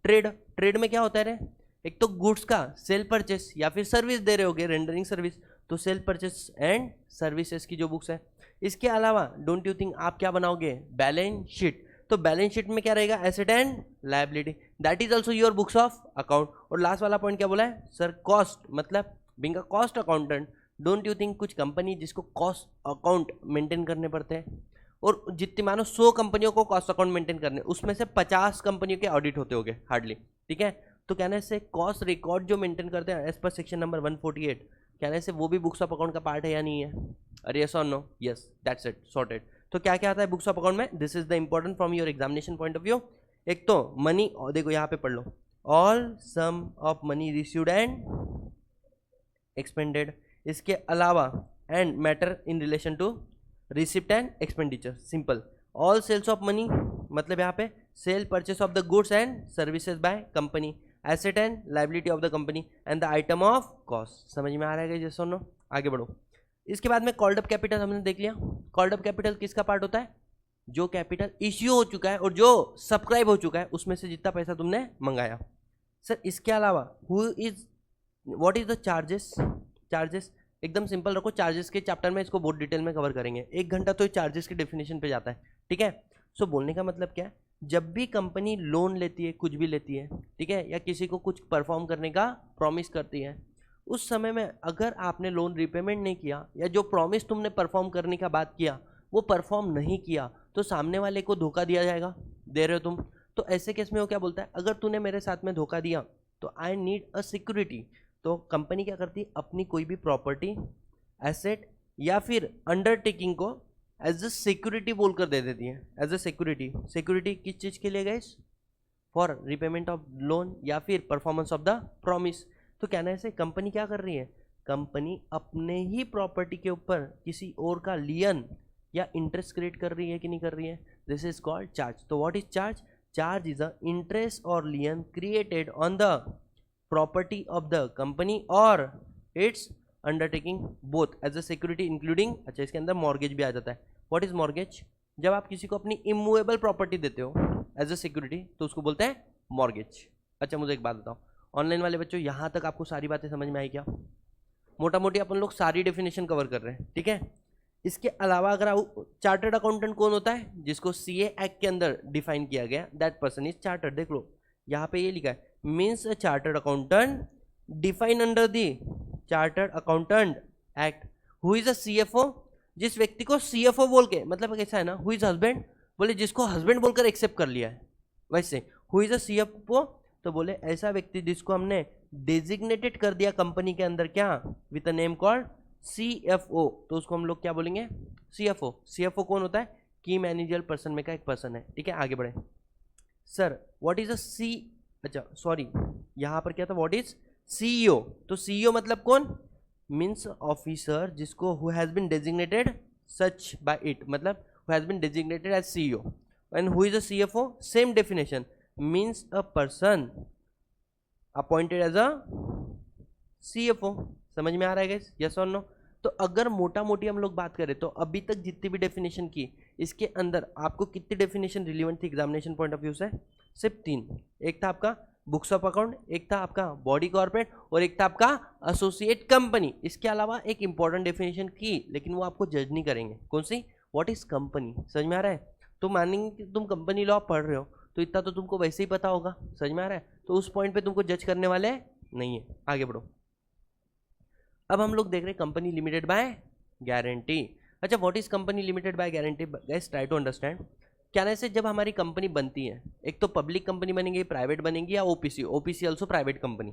ट्रेड, ट्रेड में क्या होता है रे? एक तो गुड्स का सेल परचेस या फिर सर्विस दे रहे होगे, रेंडरिंग सर्विस, तो सेल परचेस एंड सर्विसेज की जो बुक्स है। इसके अलावा डोंट यू थिंक आप क्या बनाओगे? Balance sheet. तो बैलेंस शीट में क्या रहेगा? Asset and liability, that is also your books of account. और लास्ट वाला पॉइंट क्या बोला है सर? कॉस्ट, मतलब being a cost accountant, don't you think कुछ कंपनी जिसको कॉस्ट अकाउंट मेंटेन करने पड़ते हैं, और जितनी मानो 100 कंपनियों को कॉस्ट अकाउंट मेंटेन करने, उसमें से 50 कंपनियों के ऑडिट होते होंगे हार्डली, ठीक है? तो कहने से कॉस्ट रिकॉर्ड जो मेंटेन करते हैं एज पर सेक्शन नंबर 148, कहने से वो भी बुक्स ऑफ अकाउंट का पार्ट है या नहीं है? अरे यस और no? Yes, that's it, sorted. तो क्या क्या आता है बुक्स ऑफ अकाउंट में? This is the important from your examination point of view. एक तो मनी, और देखो यहाँ पे पढ़ लो, all sum of money received and expended. इसके अलावा and matter in relation to receipt and expenditure, simple. All sales of money, मतलब यहाँ पे sale purchase of the goods and services by company, asset and liability of the company and the item of cost. समझ में आ रहा है जैसे सुनो? आगे बढ़ो। इसके बाद में कॉल्ड अप कैपिटल हमने देख लिया। कॉल्ड अप कैपिटल किसका पार्ट होता है? जो कैपिटल इश्यू हो चुका है और जो सब्सक्राइब हो चुका है उसमें से जितना पैसा तुमने मंगाया। सर इसके अलावा what is the charges? Charges एकदम सिंपल रखो, चार्जेस के चैप्टर में इसको बहुत डिटेल में कवर करेंगे, 1 घंटा तो चार्जेस के डेफिनेशन पे जाता है, ठीक है? सो बोलने का मतलब क्या है, जब भी कंपनी लोन लेती है, कुछ भी लेती है, ठीक है, या किसी को कुछ परफॉर्म करने का प्रॉमिस करती है, उस समय में अगर आपने लोन रिपेमेंट नहीं किया या जो प्रॉमिस तुमने परफॉर्म करने का बात किया वो परफॉर्म नहीं किया, तो सामने वाले को धोखा दिया जाएगा। दे रहे हो तुम, तो ऐसे केस में वो क्या बोलता है, अगर तूने मेरे साथ में धोखा दिया तो आई नीड अ सिक्योरिटी। तो कंपनी क्या करती है, अपनी कोई भी प्रॉपर्टी, एसेट या फिर अंडरटेकिंग को एज अ सिक्योरिटी बोलकर दे देती है। एज अ सिक्योरिटी, सिक्योरिटी किस चीज़ के लिए guys? For repayment of loan या फिर परफॉर्मेंस ऑफ द प्रॉमिस। तो कहने से कंपनी क्या कर रही है, कंपनी अपने ही प्रॉपर्टी के ऊपर किसी और का लियन या इंटरेस्ट क्रिएट कर रही है कि नहीं कर रही है? This is called charge. तो what is charge? Charge is a interest और lien created on the property of the company और its undertaking both as a security including. अच्छा इसके अंदर मॉर्गेज भी आ जाता है। What is mortgage? जब आप किसी को अपनी इमूवेबल प्रॉपर्टी देते हो एज अ सिक्योरिटी तो उसको बोलते हैं मॉर्गेज। अच्छा मुझे एक बात बताओ, ऑनलाइन वाले बच्चों यहाँ तक आपको सारी बातें समझ में आई क्या? मोटा मोटी अपन लोग सारी डेफिनेशन कवर कर रहे हैं, ठीक है? इसके अलावा अगर आप चार्टर्ड अकाउंटेंट कौन होता है? जिसको सीए एक्ट के अंदर डिफाइन किया गया, दैट पर्सन इज चार्टर्ड। देख लो यहाँ पे ये लिखा है, means a chartered accountant define under the chartered accountant act. Who is a CFO, जिस व्यक्ति को सीएफओ बोल के, मतलब कैसा है ना, हु इज हस्बैंड, बोले जिसको हस्बैंड बोलकर एक्सेप्ट कर लिया है। वैसे हु इज अ सीएफओ, तो बोले ऐसा व्यक्ति जिसको हमने डेजिग्नेटेड कर दिया कंपनी के अंदर, क्या, with a name called CFO, तो उसको हम लोग क्या बोलेंगे, सीएफओ। सीएफओ कौन होता है, की मैनेजर पर्सन में का एक पर्सन है, ठीक है। आगे बढ़े। Sir what is a C, अच्छा सॉरी, यहां पर क्या था, व्हाट इज सीईओ, तो सीईओ मतलब कौन, मीन्स ऑफिसर जिसको who has been designated such by it, मतलब who has been designated as CEO. And who is a CFO, same definition, means a person appointed as a CFO. समझ में आ रहा है गाइस, यस और no. तो अगर मोटा मोटी हम लोग बात करें तो अभी तक जितनी भी डेफिनेशन की, इसके अंदर आपको कितनी डेफिनेशन रिलीवेंट थी एग्जामिनेशन पॉइंट ऑफ व्यू से, सिर्फ 3। एक था आपका बुक्स ऑफ अकाउंट, एक था आपका बॉडी कॉर्पोरेट, और एक था आपका एसोसिएट कंपनी। इसके अलावा एक इंपॉर्टेंट डेफिनेशन की, लेकिन वो आपको जज नहीं करेंगे, कौन सी, व्हाट इज कंपनी। समझ में आ रहा है, तो मानेंगे कि तुम कंपनी लॉ पढ़ रहे हो तो इतना तो तुमको वैसे ही पता होगा, समझ में आ रहा है, तो उस पॉइंट पे तुमको जज करने वाले नहीं है। आगे बढ़ो। अब हम लोग देख रहे हैं कंपनी लिमिटेड बाय गारंटी। अच्छा, what is company limited by guarantee, guys try to understand. क्या ऐसे जब हमारी कंपनी बनती है, एक तो पब्लिक कंपनी बनेगी, प्राइवेट बनेगी, या OPC, OPC also private company,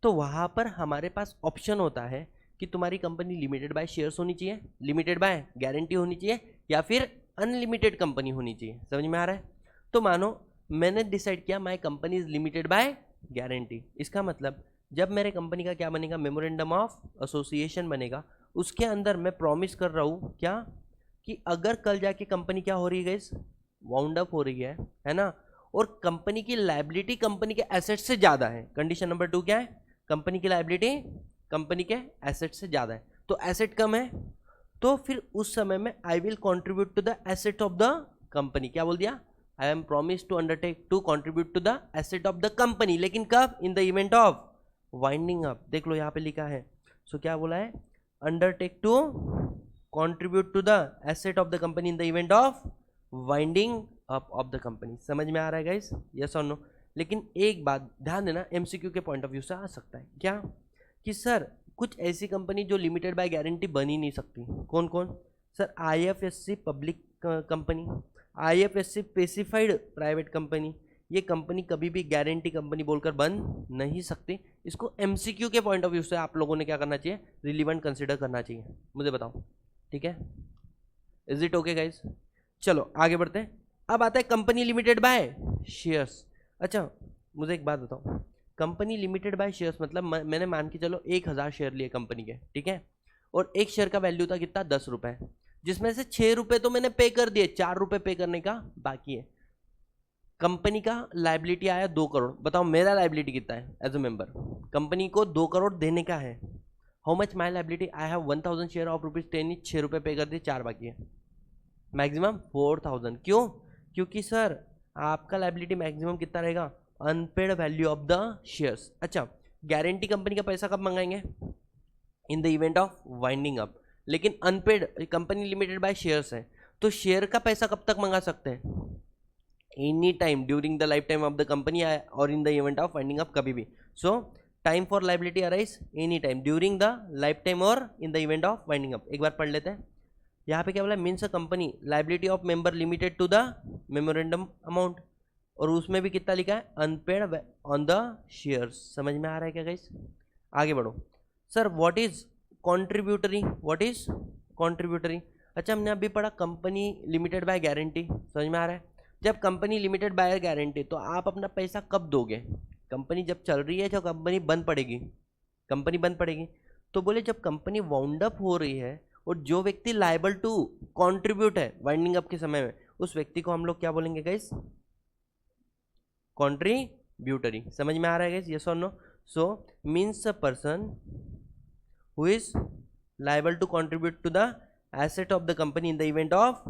तो वहां पर हमारे पास ऑप्शन होता है कि तुम्हारी कंपनी लिमिटेड बाय शेयर्स होनी चाहिए, लिमिटेड बाय गारंटी होनी चाहिए, या फिर अनलिमिटेड कंपनी होनी चाहिए। समझ में आ रहा है, तो मानो मैंने डिसाइड किया my company is limited by guarantee, इसका मतलब जब मेरे कंपनी का क्या बनेगा, मेमोरेंडम ऑफ एसोसिएशन बनेगा, उसके अंदर मैं प्रॉमिस कर रहा हूँ क्या, कि अगर कल जाके कंपनी क्या हो रही है गाइस, वाउंड अप हो रही है ना, और कंपनी की लायबिलिटी कंपनी के एसेट से ज्यादा है, कंडीशन नंबर 2 क्या है, कंपनी की लायबिलिटी कंपनी के एसेट से ज्यादा है, तो एसेट कम है, तो फिर उस समय में I will contribute to the asset of the company. क्या बोल दिया, I am promise to undertake to contribute to the asset of the company, लेकिन कब, in the event of winding up. देख लो यहाँ पे लिखा है, सो क्या बोला है, undertake to contribute to the asset of the company in the event of winding up of the company. समझ में आ रहा है गाइस, यस और नो। लेकिन एक बात ध्यान देना, एमसीक्यू के पॉइंट ऑफ व्यू से आ सकता है क्या, कि सर कुछ ऐसी कंपनी जो लिमिटेड बाय गारंटी बन ही नहीं सकती, कौन कौन, sir IFSC public company, IFSC specified private company, ये कंपनी कभी भी गारंटी कंपनी बोलकर बन नहीं सकती। इसको एमसीक्यू के पॉइंट ऑफ व्यू से आप लोगों ने क्या करना चाहिए, रिलीवेंट कंसीडर करना चाहिए, मुझे बताओ, ठीक है, इज इट ओके गाइस। चलो आगे बढ़ते हैं। अब आता है कंपनी लिमिटेड बाय शेयर्स। अच्छा मुझे एक बात बताओ, कंपनी लिमिटेड बाय शेयर्स मतलब मैंने मान के चलो 1000 शेयर लिए कंपनी के, ठीक है, और एक शेयर का वैल्यू था कितना, 10 रुपए, जिसमें से 6 रुपए तो मैंने पे कर दिए, 4 रुपए पे करने का बाकी है। कंपनी का लाइबिलिटी आया 2 करोड़, बताओ मेरा लाइबिलिटी कितना है एज अ मेंबर, कंपनी को 2 करोड़ देने का है। How much my liability, I have 1000 share of ₹10, 6 रुपए पे कर दिए, 4 बाकी है, मैक्सिमम 4000। क्यों, क्योंकि सर आपका लाइबिलिटी मैक्सिमम कितना रहेगा, unpaid value of the shares. अच्छा, गारंटी कंपनी का पैसा कब मंगाएंगे, in the event of winding up, लेकिन unpaid company limited by shares है, तो शेयर का पैसा कब तक मंगा सकते हैं, any time during the life time of the company और in the event of winding up, कभी भी। So time for liability arise any time during the life time और in the event of winding up. एक बार पढ़ लेते हैं, यहाँ पे क्या बोला, means a company liability of member limited to the memorandum amount, और उसमें भी कितना लिखा है, अनपेड ऑन द शेयर्स। समझ में आ रहा है क्या गाइस, आगे बढ़ो। Sir what is contributory, what is contributory, अच्छा हमने अभी पढ़ा कंपनी लिमिटेड बाय गारंटी, समझ में आ रहा है, जब कंपनी लिमिटेड बाय गारंटी तो आप अपना पैसा कब दोगे, कंपनी जब चल रही है, जब कंपनी बंद पड़ेगी, कंपनी बंद पड़ेगी, तो बोले जब कंपनी वाउंड अप हो रही है और जो व्यक्ति लायबल टू कॉन्ट्रीब्यूट है वाइंडिंग अप के समय में, उस व्यक्ति को हम लोग क्या बोलेंगे गाइस, कॉन्ट्रीब्यूटरी। समझ में आ रहा है गाइस, यस और no. So means a person who is liable to contribute to the asset of the company in the event of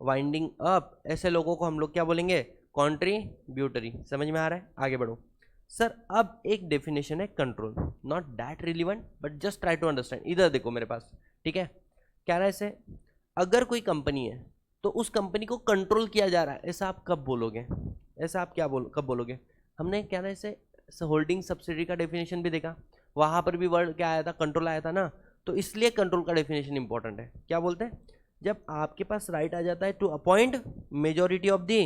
winding up, ऐसे लोगों को हम लोग क्या बोलेंगे, कॉन्ट्रीब्यूटरी। समझ में आ रहा है, आगे बढ़ो। सर अब एक डेफिनेशन है control, not that relevant but just try to understand, इधर देखो मेरे पास, ठीक है, क्या रहा है ऐसे, अगर कोई कंपनी है तो उस कंपनी को कंट्रोल किया जा रहा है, ऐसा आप कब बोलोगे, ऐसा आप क्या कब बोलोगे। हमने क्या रहा है ऐसे होल्डिंग सब्सिडी का डेफिनेशन भी देखा, वहां पर भी वर्ड क्या आया था, कंट्रोल आया था ना, तो इसलिए कंट्रोल का डेफिनेशन इंपॉर्टेंट है। क्या बोलते हैं, जब आपके पास राइट आ जाता है to appoint majority of the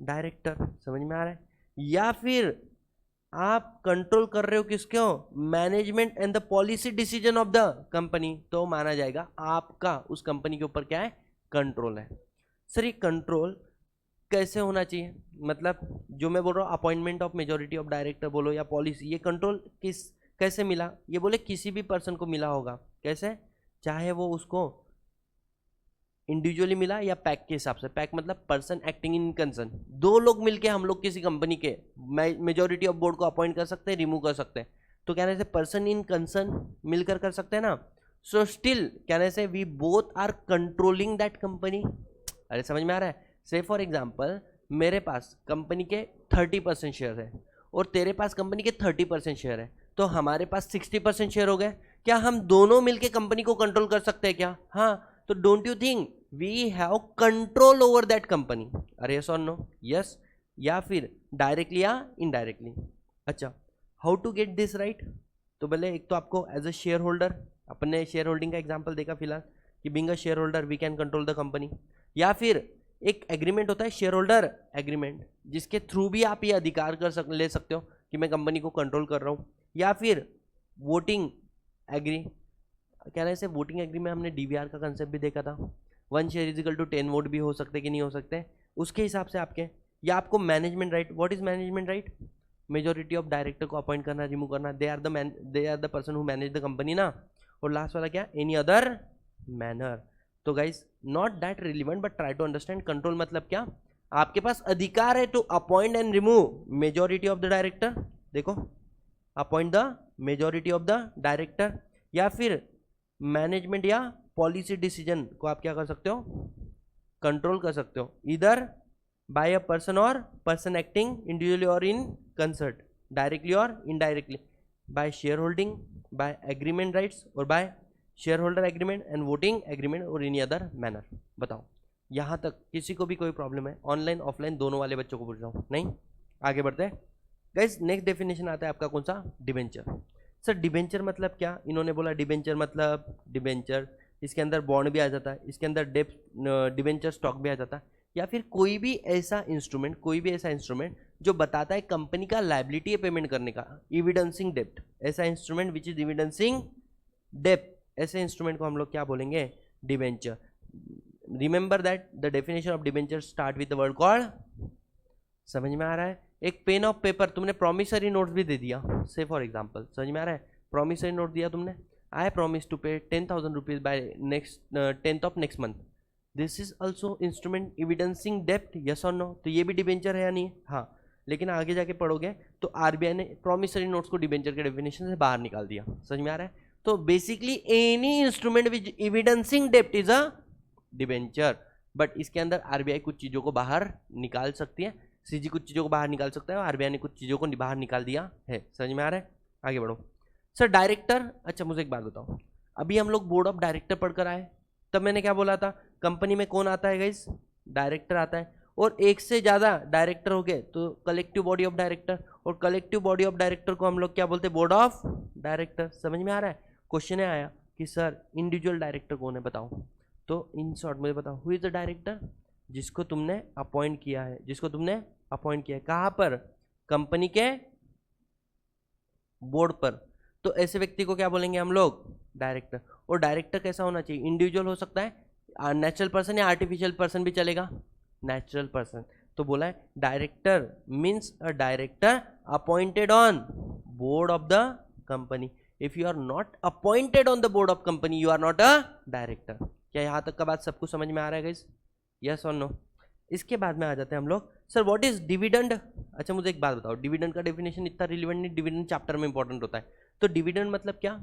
director, समझ में आ रहा है, या फिर आप कंट्रोल कर रहे हो किसको, management and the policy decision of the company, तो माना जाएगा आपका उस कंपनी के ऊपर क्या है, कंट्रोल है। सर ये कंट्रोल कैसे होना चाहिए, मतलब जो मैं बोल रहा हूँ appointment of majority of director बोलो या पॉलिसी, ये कंट्रोल कैसे मिला, ये बोले किसी भी पर्सन को मिला होगा, कैसे, चाहे वो उसको इंडिविजुअली मिला या पैक के हिसाब से, पैक मतलब पर्सन एक्टिंग इन कंसर्न, दो लोग मिलके हम लोग किसी कंपनी के मेजॉरिटी ऑफ बोर्ड को अपॉइंट कर सकते हैं, रिमूव कर सकते हैं, तो कहने से पर्सन इन कंसर्न मिलकर कर सकते हैं ना। सो स्टिल कहने से we both are controlling that company. अरे समझ में आ रहा है, से फॉर एग्जाम्पल मेरे पास कंपनी के 30% शेयर है और तेरे पास कंपनी के 30% शेयर है, तो हमारे पास 60% शेयर हो गए, क्या हम दोनों मिलके कंपनी को कंट्रोल कर सकते हैं क्या, हाँ, तो don't you think we have control over that company, अरे यस और नो, यस, या फिर डायरेक्टली या इनडायरेक्टली। अच्छा, how to get this right, तो पहले एक तो आपको एज अ शेयर होल्डर, अपने शेयर होल्डिंग का एग्जांपल देखा फिलहाल कि being a share holder we can control the company, या फिर एक एग्रीमेंट होता है शेयर होल्डर एग्रीमेंट, जिसके थ्रू भी आप ये अधिकार ले सकते हो कि मैं कंपनी को कंट्रोल कर रहा हूँ, या फिर वोटिंग एग्री, कहने से वोटिंग एग्री में हमने डीवीआर का कंसेप्ट भी देखा था, 1 share is equal to 10 vote भी हो सकते कि नहीं हो सकते, उसके हिसाब से आपके, या आपको management right, what is management right, majority of director को अपॉइंट करना, रिमूव करना, they are the person who manage the company ना, और लास्ट वाला क्या, एनी अदर मैनर। तो guys not that relevant but try to understand, control मतलब क्या, आपके पास अधिकार है to appoint and remove majority of the director, देखो appoint the majority of the director, या फिर मैनेजमेंट या पॉलिसी डिसीजन को आप क्या कर सकते हो, कंट्रोल कर सकते हो, इधर बाय अ पर्सन और पर्सन एक्टिंग इंडिविजुअली और इन कंसर्ट, डायरेक्टली और indirectly, by share holding, by agreement rights, और by share holder agreement and voting agreement और एनी अदर मैनर। बताओ यहाँ तक किसी को भी कोई प्रॉब्लम है, ऑनलाइन ऑफलाइन दोनों वाले बच्चों को पूछ रहा हूँ, नहीं, आगे बढ़ते हैं गाइस। नेक्स्ट डेफिनेशन आता है आपका कौन सा, डिबेंचर। सर डिबेंचर मतलब क्या, इन्होंने बोला डिबेंचर मतलब डिबेंचर, इसके अंदर बॉन्ड भी आ जाता है, इसके अंदर डिबेंचर स्टॉक भी आ जाता है, या फिर कोई भी ऐसा इंस्ट्रूमेंट जो बताता है कंपनी का लायबिलिटी है पेमेंट करने का, इविडेंसिंग डेप्ट, ऐसा इंस्ट्रूमेंट विच इज इविडेंसिंग डेप्ट, ऐसे इंस्ट्रूमेंट को हम लोग क्या बोलेंगे, debenture. Remember that the definition of debenture start with the word called, समझ में आ रहा है, एक पेन ऑफ पेपर, तुमने प्रॉमिसरी नोट भी दे दिया, से फॉर एग्जांपल, समझ में आ रहा है, प्रॉमिसरी नोट दिया तुमने, I promise to pay 10,000 rupees by next 10th of next month, this is also instrument evidencing डेप्ट, यस और नो, तो ये भी डिबेंचर है या नहीं, हाँ, लेकिन आगे जाके पढ़ोगे तो आरबीआई ने प्रॉमिसरी नोट्स को डिबेंचर के डेफिनेशन से बाहर निकाल दिया, समझ में आ रहा है, तो basically any instrument which evidencing डेप्ट इज अ डिबेंचर, बट इसके अंदर आरबीआई कुछ चीजों को बाहर निकाल सकती है, सीजी कुछ चीजों को बाहर निकाल सकता है, आरबीआई ने कुछ चीजों को बाहर निकाल दिया है, समझ में आ रहा है, आगे बढ़ो। सर डायरेक्टर, अच्छा मुझे एक बात बताओ, अभी हम लोग बोर्ड ऑफ डायरेक्टर पढ़कर आए, तब मैंने क्या बोला था, कंपनी में कौन आता है गाइस, डायरेक्टर आता है, और एक से ज्यादा डायरेक्टर हो गए तो कलेक्टिव बॉडी ऑफ डायरेक्टर, और कलेक्टिव बॉडी ऑफ डायरेक्टर को हम लोग क्या बोलते हैं, बोर्ड ऑफ डायरेक्टर, समझ में आ रहा है। क्वेश्चन आया कि सर इंडिविजुअल डायरेक्टर कौन है बताओ, तो इन शॉर्ट मुझे बताओ, हु इज द डायरेक्टर, जिसको तुमने अपॉइंट किया है, कहाँ पर, कंपनी के बोर्ड पर, तो ऐसे व्यक्ति को क्या बोलेंगे हम लोग, डायरेक्टर। और डायरेक्टर कैसा होना चाहिए, इंडिविजुअल हो सकता है, नेचुरल पर्सन या आर्टिफिशियल पर्सन भी चलेगा, नेचुरल पर्सन, तो बोला है director means a director appointed on board of the company, if you are not appointed on the board of company you are not a director. क्या यहाँ तक का बात सबको समझ में आ रहा है गाइस, यस और नो। इसके बाद में आ जाते हैं हम लोग, सर व्हाट इज डिविडेंड। अच्छा मुझे एक बात बताओ, डिविडेंड का डेफिनेशन इतना रिलेवेंट नहीं, डिविडेंड चैप्टर में इंपॉर्टेंट होता है, तो डिविडेंड मतलब क्या,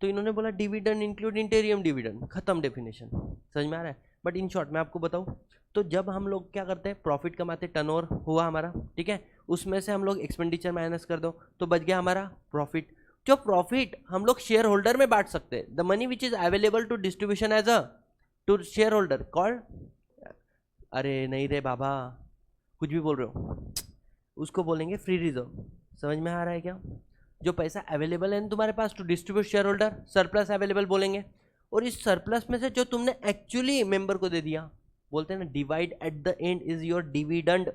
तो इन्होंने बोला डिविडेंड इंक्लूड इंटीरियम डिविडेंड, खत्म डेफिनेशन, समझ में आ रहा है। बट इन शॉर्ट मैं आपको बताऊं, तो जब हम लोग क्या करते हैं, प्रॉफिट कमाते, टर्नओवर हुआ हमारा, ठीक है, उसमें से हम लोग एक्सपेंडिचर माइनस कर दो तो बच गया हमारा प्रॉफिट, जो प्रॉफिट हम लोग शेयर होल्डर में बांट सकते हैं, the money which is available to distribution as a to share holder called, अरे नहीं रे बाबा कुछ भी बोल रहे हो, उसको बोलेंगे फ्री रिजर्व, समझ में आ रहा है क्या। जो पैसा अवेलेबल है तुम्हारे पास to distribute share holder, surplus available बोलेंगे। और इस सरप्लस में से जो तुमने एक्चुअली मेंबर को दे दिया, बोलते हैं ना divide at the end is your dividend,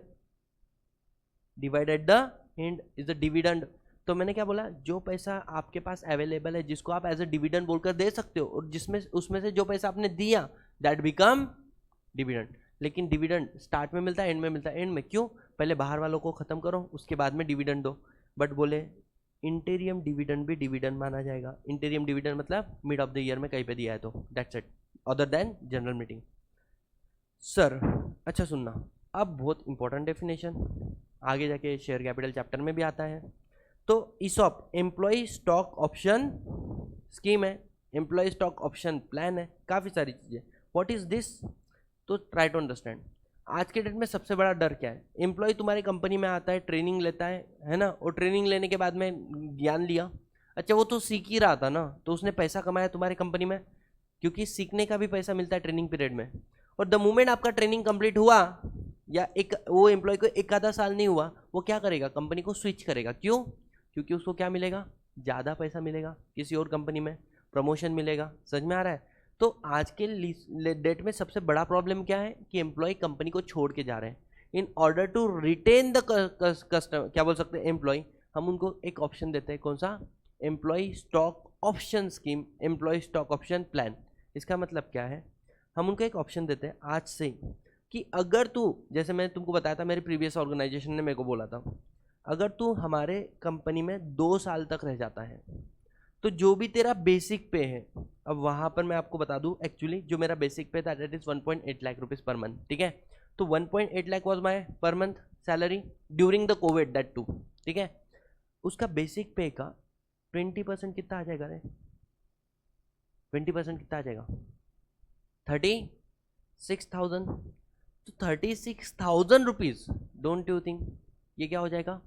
divide at the end is the dividend. तो मैंने क्या बोला, जो पैसा आपके पास अवेलेबल है जिसको आप एज अ डिविडेंड बोलकर दे सकते हो, और जिसमें उसमें से जो पैसा आपने दिया दैट बिकम डिविडेंड। लेकिन डिविडेंड स्टार्ट में मिलता है, एंड में मिलता है। एंड में क्यों, पहले बाहर वालों को खत्म करो उसके बाद में डिविडेंड दो। बट बोले इंटीरियम डिविडेंड भी डिविडेंड माना जाएगा। इंटीरियम डिविडेंड मतलब मिड ऑफ द ईयर में कहीं पे दिया है तो that's it, other than general meeting. Sir अच्छा सुनना, अब बहुत इंपॉर्टेंट डेफिनेशन आगे जाके शेयर कैपिटल चैप्टर में भी आता है। तो ESOP employ stock option scheme है, एम्प्लॉय स्टॉक ऑप्शन प्लान है, काफ़ी सारी चीज़ें। व्हाट इज दिस, तो ट्राई टू अंडरस्टैंड। आज के डेट में सबसे बड़ा डर क्या है, एम्प्लॉय तुम्हारी कंपनी में आता है, ट्रेनिंग लेता है ना, और ट्रेनिंग लेने के बाद में ज्ञान लिया, अच्छा वो तो सीख ही रहा था ना, तो उसने पैसा कमाया तुम्हारी कंपनी में, क्योंकि सीखने का भी पैसा मिलता है ट्रेनिंग पीरियड में। और द मोमेंट आपका ट्रेनिंग कंप्लीट हुआ, या एक वो एम्प्लॉय को एक आधा साल नहीं हुआ, वो क्या करेगा, कंपनी को स्विच करेगा। क्यों, क्योंकि उसको क्या मिलेगा, ज़्यादा पैसा मिलेगा, किसी और कंपनी में प्रमोशन मिलेगा। समझ में आ रहा है। तो आज के डेट में सबसे बड़ा प्रॉब्लम क्या है कि एम्प्लॉय कंपनी को छोड़ के जा रहे हैं। In order to retain the customer, क्या बोल सकते हैं, एम्प्लॉय, हम उनको एक ऑप्शन देते हैं, कौन सा, employ stock option scheme, employ stock option plan. इसका मतलब क्या है, हम उनको एक ऑप्शन देते हैं आज से कि अगर तू, जैसे मैंने तुमको बताया था, मेरे प्रीवियस ऑर्गेनाइजेशन ने मेरे को बोला था, अगर तू हमारे कंपनी में 2 साल तक रह जाता है तो जो भी तेरा बेसिक पे है, अब वहाँ पर मैं आपको बता दूँ, एक्चुअली जो मेरा बेसिक पे था that is 1.8 lakh rupees per month, ठीक है। तो 1.8 lakh was my per month salary during the COVID that too, ठीक है। उसका बेसिक पे का 20% कितना आ जाएगा रे, 20% कितना आ जाएगा, 36,000। तो 36,000 रुपीज़, डोंट यू थिंक ये क्या हो जाएगा,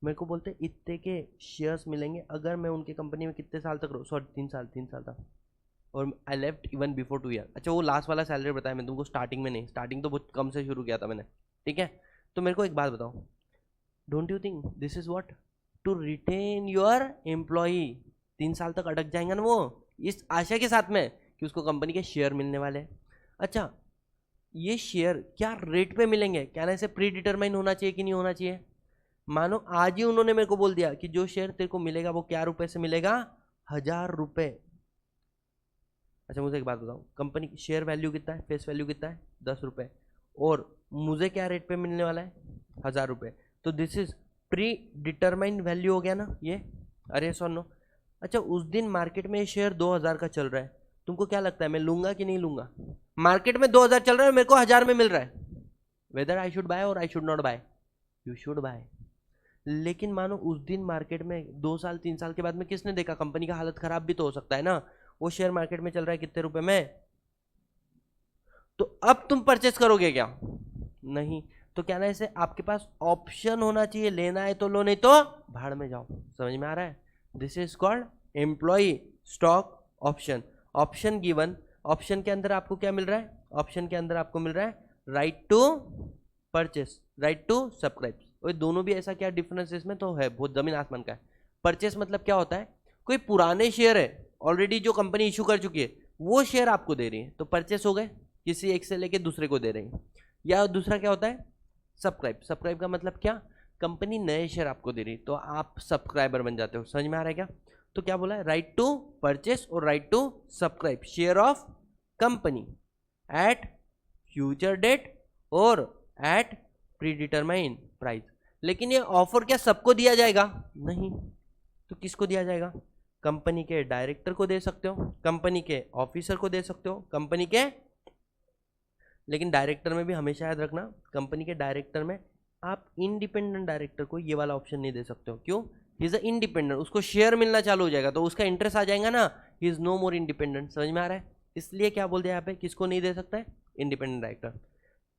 मेरे को बोलते इतने के शेयर्स मिलेंगे अगर मैं उनके कंपनी में कितने साल तक रहूँ, सॉरी 3 साल था, और I left even before 2 year. अच्छा वो लास्ट वाला सैलरी बताया मैं तुमको, स्टार्टिंग में नहीं, स्टार्टिंग तो बहुत कम से शुरू किया था मैंने, ठीक है। तो मेरे को एक बात बताओ, don't you think this is what, to retain your employee, 3 साल तक अटक जाएंगे ना वो, इस आशा के साथ में कि उसको कंपनी के शेयर मिलने वाले। अच्छा ये शेयर क्या रेट पे मिलेंगे, क्या ना, इसे प्री डिटरमाइन होना चाहिए कि नहीं होना चाहिए। मानो आज ही उन्होंने मेरे को बोल दिया कि जो शेयर तेरे को मिलेगा वो क्या रुपए से मिलेगा, 1000 रुपए। अच्छा मुझे एक बात बताओ, कंपनी की शेयर वैल्यू कितना है, फेस वैल्यू कितना है, 10 रुपए, और मुझे क्या रेट पे मिलने वाला है, 1000 रुपए। तो this is pre determined value हो गया ना ये, अरे नो। अच्छा उस दिन मार्केट में ये शेयर 2000 का चल रहा है, तुमको क्या लगता है मैं लूंगा कि नहीं लूंगा, मार्केट में 2000 चल रहा है, मेरे को 1000 में मिल रहा है, वेदर आई शुड बाय और I should not buy, you should buy. लेकिन मानो उस दिन मार्केट में 2 साल 3 साल के बाद में किसने देखा, कंपनी का हालत खराब भी तो हो सकता है ना, वो शेयर मार्केट में चल रहा है कितने रुपए में, तो अब तुम परचेस करोगे क्या, नहीं। तो क्या ना, इसे आपके पास ऑप्शन होना चाहिए, लेना है तो लो, नहीं तो भाड़ में जाओ। समझ में आ रहा है, this is called employ stock option. Option given, option के अंदर आपको क्या मिल रहा है, ऑप्शन के अंदर आपको मिल रहा है right to purchase, right to subscribe. और दोनों भी ऐसा क्या डिफरेंस इसमें तो है, बहुत जमीन आसमान का है। परचेस मतलब क्या होता है, कोई पुराने शेयर है ऑलरेडी जो कंपनी इशू कर चुकी है, वो शेयर आपको दे रही है, तो परचेस हो गए, किसी एक से लेके दूसरे को दे रही है। या दूसरा क्या होता है, सब्सक्राइब। सब्सक्राइब का मतलब क्या, कंपनी नए शेयर आपको दे रही, तो आप सब्सक्राइबर बन जाते हो। समझ में आ रहा है क्या, तो क्या बोला है, राइट टू परचेस और right to subscribe share of company at future date और एट प्री डिटरमाइन प्राइस। लेकिन ये ऑफर क्या सबको दिया जाएगा, नहीं। तो किसको दिया जाएगा, कंपनी के डायरेक्टर को दे सकते हो, कंपनी के ऑफिसर को दे सकते हो, कंपनी के, लेकिन डायरेक्टर में भी हमेशा याद रखना, कंपनी के डायरेक्टर में आप इंडिपेंडेंट डायरेक्टर को ये वाला ऑप्शन नहीं दे सकते हो। क्यों, ही इज अ इंडिपेंडेंट, उसको शेयर मिलना चालू हो जाएगा तो उसका इंटरेस्ट आ जाएगा ना, he is no more independent. समझ में आ रहा है, इसलिए क्या बोल दिया यहाँ पे, किसको नहीं दे सकता है, इंडिपेंडेंट डायरेक्टर।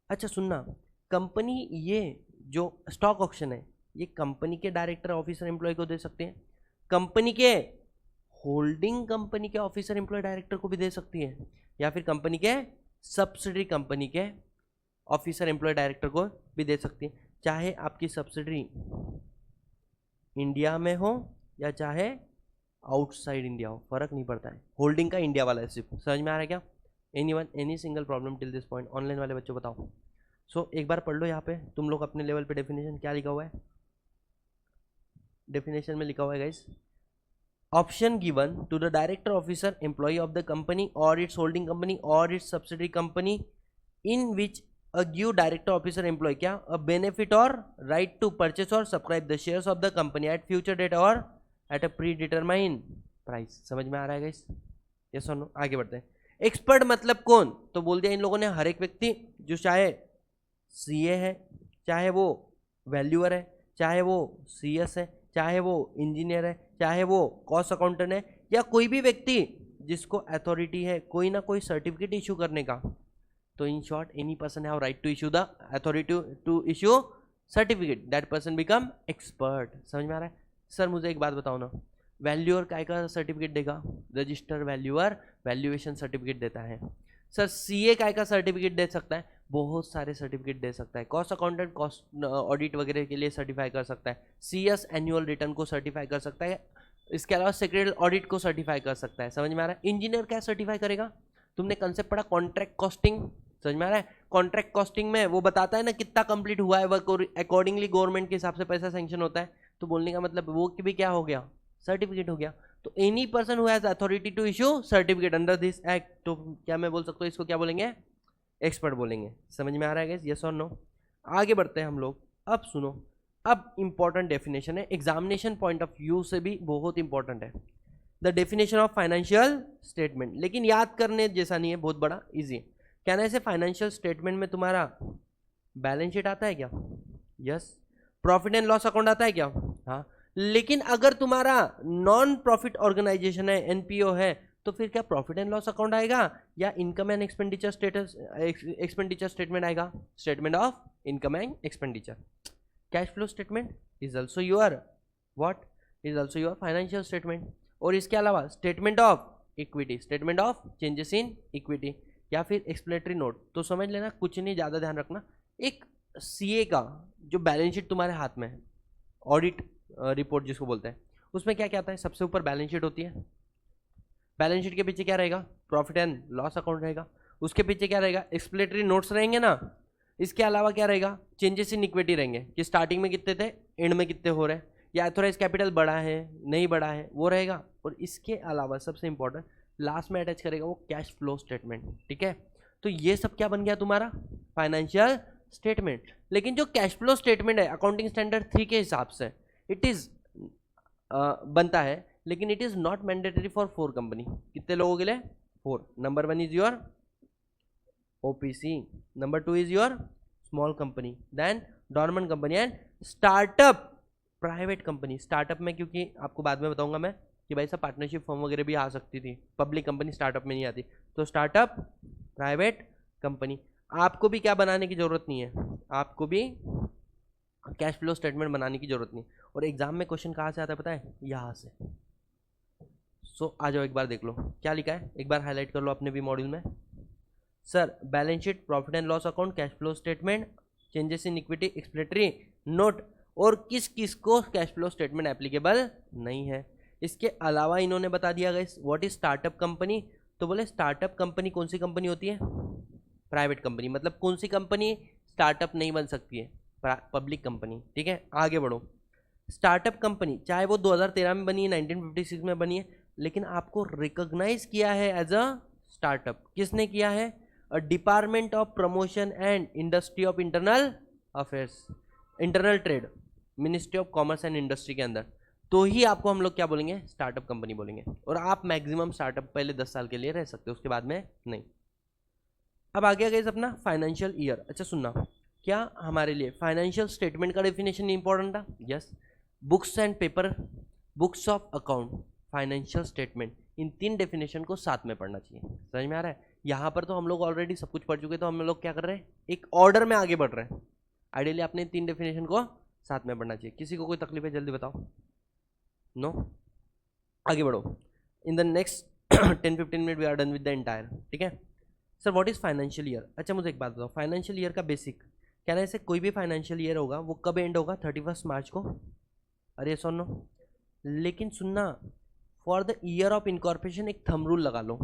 अच्छा सुनना, कंपनी ये जो स्टॉक ऑप्शन है ये कंपनी के डायरेक्टर ऑफिसर एम्प्लॉय को दे सकते हैं, कंपनी के होल्डिंग कंपनी के ऑफिसर एम्प्लॉय डायरेक्टर को भी दे सकती है, या फिर कंपनी के सब्सिडरी कंपनी के ऑफिसर एम्प्लॉय डायरेक्टर को भी दे सकती है। चाहे आपकी सब्सिडरी इंडिया में हो या चाहे आउटसाइड इंडिया हो, फर्क नहीं पड़ता है, होल्डिंग का इंडिया वाला है सिर्फ। समझ में आ रहा है क्या? Anyone any single problem till this point? Online वाले बच्चों बताओ। सो एक बार पढ़ लो यहाँ पे तुम लोग अपने लेवल पे डेफिनेशन क्या लिखा हुआ है। डेफिनेशन में लिखा हुआ है guys, option given to the director officer employ of the company और इट्स होल्डिंग कंपनी और its subsidiary company in which a give director officer employee क्या a benefit or right to purchase or subscribe the shares of the company at future date or at a predetermined price। समझ में आ रहा है guys? Yes और no? आगे बढ़ते हैं। एक्सपर्ट मतलब कौन? तो बोल दिया इन लोगों ने हर एक व्यक्ति जो चाहे सीए है, चाहे वो वैल्यूअर है, चाहे वो सीएस है, चाहे वो इंजीनियर है, चाहे वो कॉस्ट अकाउंटेंट है, या कोई भी व्यक्ति जिसको अथॉरिटी है कोई ना कोई सर्टिफिकेट इशू करने का। तो in short any person have right to issue the authority to issue certificate, that person become expert. समझ में आ रहा है? सर मुझे एक बात बताओ ना, वैल्यूअर काय का सर्टिफिकेट देगा? रजिस्टर वैल्यूअर वैल्यूएशन सर्टिफिकेट देता है। सर सीए काय का सर्टिफिकेट दे सकता है? बहुत सारे सर्टिफिकेट दे सकता है। कॉस्ट अकाउंटेंट कॉस्ट ऑडिट वगैरह के लिए सर्टिफाई कर सकता है। सीएस एनुअल रिटर्न को सर्टिफाई कर सकता है। इसके अलावा सेक्रेटरी ऑडिट को सर्टिफाई कर सकता है। समझ में आ रहा है? इंजीनियर क्या सर्टिफाई करेगा? तुमने कंसेप्ट पढ़ा कॉन्ट्रैक्ट कॉस्टिंग, समझ में आ रहा है? कॉन्ट्रैक्ट कॉस्टिंग में वो बताता है ना कितना कंप्लीट हुआ है वर्क, और अकॉर्डिंगली गवर्नमेंट के हिसाब से पैसा सैंक्शन होता है। तो बोलने का मतलब वो भी क्या हो गया? सर्टिफिकेट हो गया। तो any person who has authority to issue certificate under this act, तो क्या मैं बोल सकता हूँ इसको क्या बोलेंगे? एक्सपर्ट बोलेंगे। समझ में आ रहा है गाइस? यस और नो? आगे बढ़ते हैं हम लोग। अब सुनो, अब इंपॉर्टेंट डेफिनेशन है, एग्जामिनेशन पॉइंट ऑफ व्यू से भी बहुत इंपॉर्टेंट है, the definition of financial statement. लेकिन याद करने जैसा नहीं है, बहुत बड़ा इजी है। कहना ऐसे फाइनेंशियल स्टेटमेंट में तुम्हारा बैलेंस शीट आता है क्या? Yes. Profit and loss account आता है क्या? हाँ। लेकिन अगर तुम्हारा नॉन प्रॉफिट ऑर्गेनाइजेशन है, एनपीओ है, तो फिर क्या प्रॉफिट एंड लॉस अकाउंट आएगा या income and expenditure expenditure statement आएगा? Statement of income and expenditure. Cash flow statement is also your what? Is also your financial statement. और इसके अलावा statement of equity, statement of changes in equity, या फिर explanatory note. तो समझ लेना, कुछ नहीं, ज़्यादा ध्यान रखना। एक सीए का जो बैलेंस शीट तुम्हारे हाथ में है, ऑडिट रिपोर्ट जिसको बोलते हैं, उसमें क्या क्या आता है? सबसे ऊपर बैलेंस शीट होती है। बैलेंस शीट के पीछे क्या रहेगा? प्रॉफिट एंड लॉस अकाउंट रहेगा। उसके पीछे क्या रहेगा? एक्सप्लेनेटरी नोट्स रहेंगे ना। इसके अलावा क्या रहेगा? चेंजेस इन इक्विटी रहेंगे कि स्टार्टिंग में कितने थे, एंड में कितने हो रहे हैं, या एथोराइज कैपिटल बढ़ा है नहीं बढ़ा है, वो रहेगा। और इसके अलावा सबसे इंपॉर्टेंट लास्ट में अटैच करेगा वो कैश फ्लो स्टेटमेंट। ठीक है? तो ये सब क्या बन गया तुम्हारा? Financial statement. लेकिन जो कैश फ्लो स्टेटमेंट है अकाउंटिंग स्टैंडर्ड 3 के हिसाब से इट इज बनता है, लेकिन it is not mandatory for 4 company. कितने लोगों के लिए? 4। नंबर 1 इज योर ओपीसी, नंबर 2 is your small company, then dormant company and startup private company. Startup में क्योंकि आपको बाद में बताऊंगा मैं कि भाई साहब पार्टनरशिप फॉर्म वगैरह भी आ सकती थी, पब्लिक कंपनी स्टार्टअप में नहीं आती। तो स्टार्टअप प्राइवेट कंपनी। आपको भी क्या बनाने की जरूरत नहीं है, आपको भी कैश फ्लो स्टेटमेंट बनाने की जरूरत नहीं। और एग्जाम में क्वेश्चन कहाँ से आता है पता है? यहाँ से। सो आ जाओ एक बार देख लो क्या लिखा है, एक बार हाईलाइट कर लो अपने भी मॉड्यूल में। Sir balance sheet, profit and loss account, cash flow statement, changes in equity, explanatory note, और किस किस को कैश फ्लो स्टेटमेंट एप्लीकेबल नहीं है। इसके अलावा इन्होंने बता दिया guys what is startup company. तो बोले स्टार्टअप कंपनी कौन सी कंपनी होती है? Private company. मतलब कौन सी कंपनी स्टार्टअप नहीं बन सकती है? Public company. ठीक है? आगे बढ़ो। स्टार्टअप कंपनी चाहे वो 2013 में बनी है, 1956 में बनी है, लेकिन आपको रिकॉग्नाइज किया है एज अ स्टार्टअप। किसने किया है? Department of promotion and industry of internal affairs, internal trade, ministry of commerce and industry के अंदर। तो ही आपको हम लोग क्या बोलेंगे? स्टार्टअप कंपनी बोलेंगे। और आप मैक्सिमम स्टार्टअप पहले 10 साल के लिए रह सकते हो, उसके बाद में नहीं। अब आगे आ गए अपना फाइनेंशियल ईयर। अच्छा सुनना, क्या हमारे लिए फाइनेंशियल स्टेटमेंट का डेफिनेशन इंपॉर्टेंट था? Yes. Books and paper, books of account, financial statement, in 3 definition को साथ में पढ़ना चाहिए। समझ में आ रहा है? यहाँ पर तो हम लोग ऑलरेडी सब कुछ पढ़ चुके, तो हम लोग क्या कर रहे हैं? एक ऑर्डर में आगे बढ़ रहे हैं। आइडियली आपने 3 डेफिनेशन को साथ में पढ़ना चाहिए। किसी को कोई तकलीफ है जल्दी बताओ। नो? आगे बढ़ो। In the next 10-15 minute we are done with the entire. ठीक है sir? What is financial year? अच्छा मुझे एक बात बताओ, फाइनेंशियल ईयर का बेसिक क्या है? ऐसे कोई भी फाइनेंशियल ईयर होगा वो कब एंड होगा? 31 मार्च को। अरे सुनो, लेकिन सुनना, for the year of incorporation एक थंब रूल लगा लो,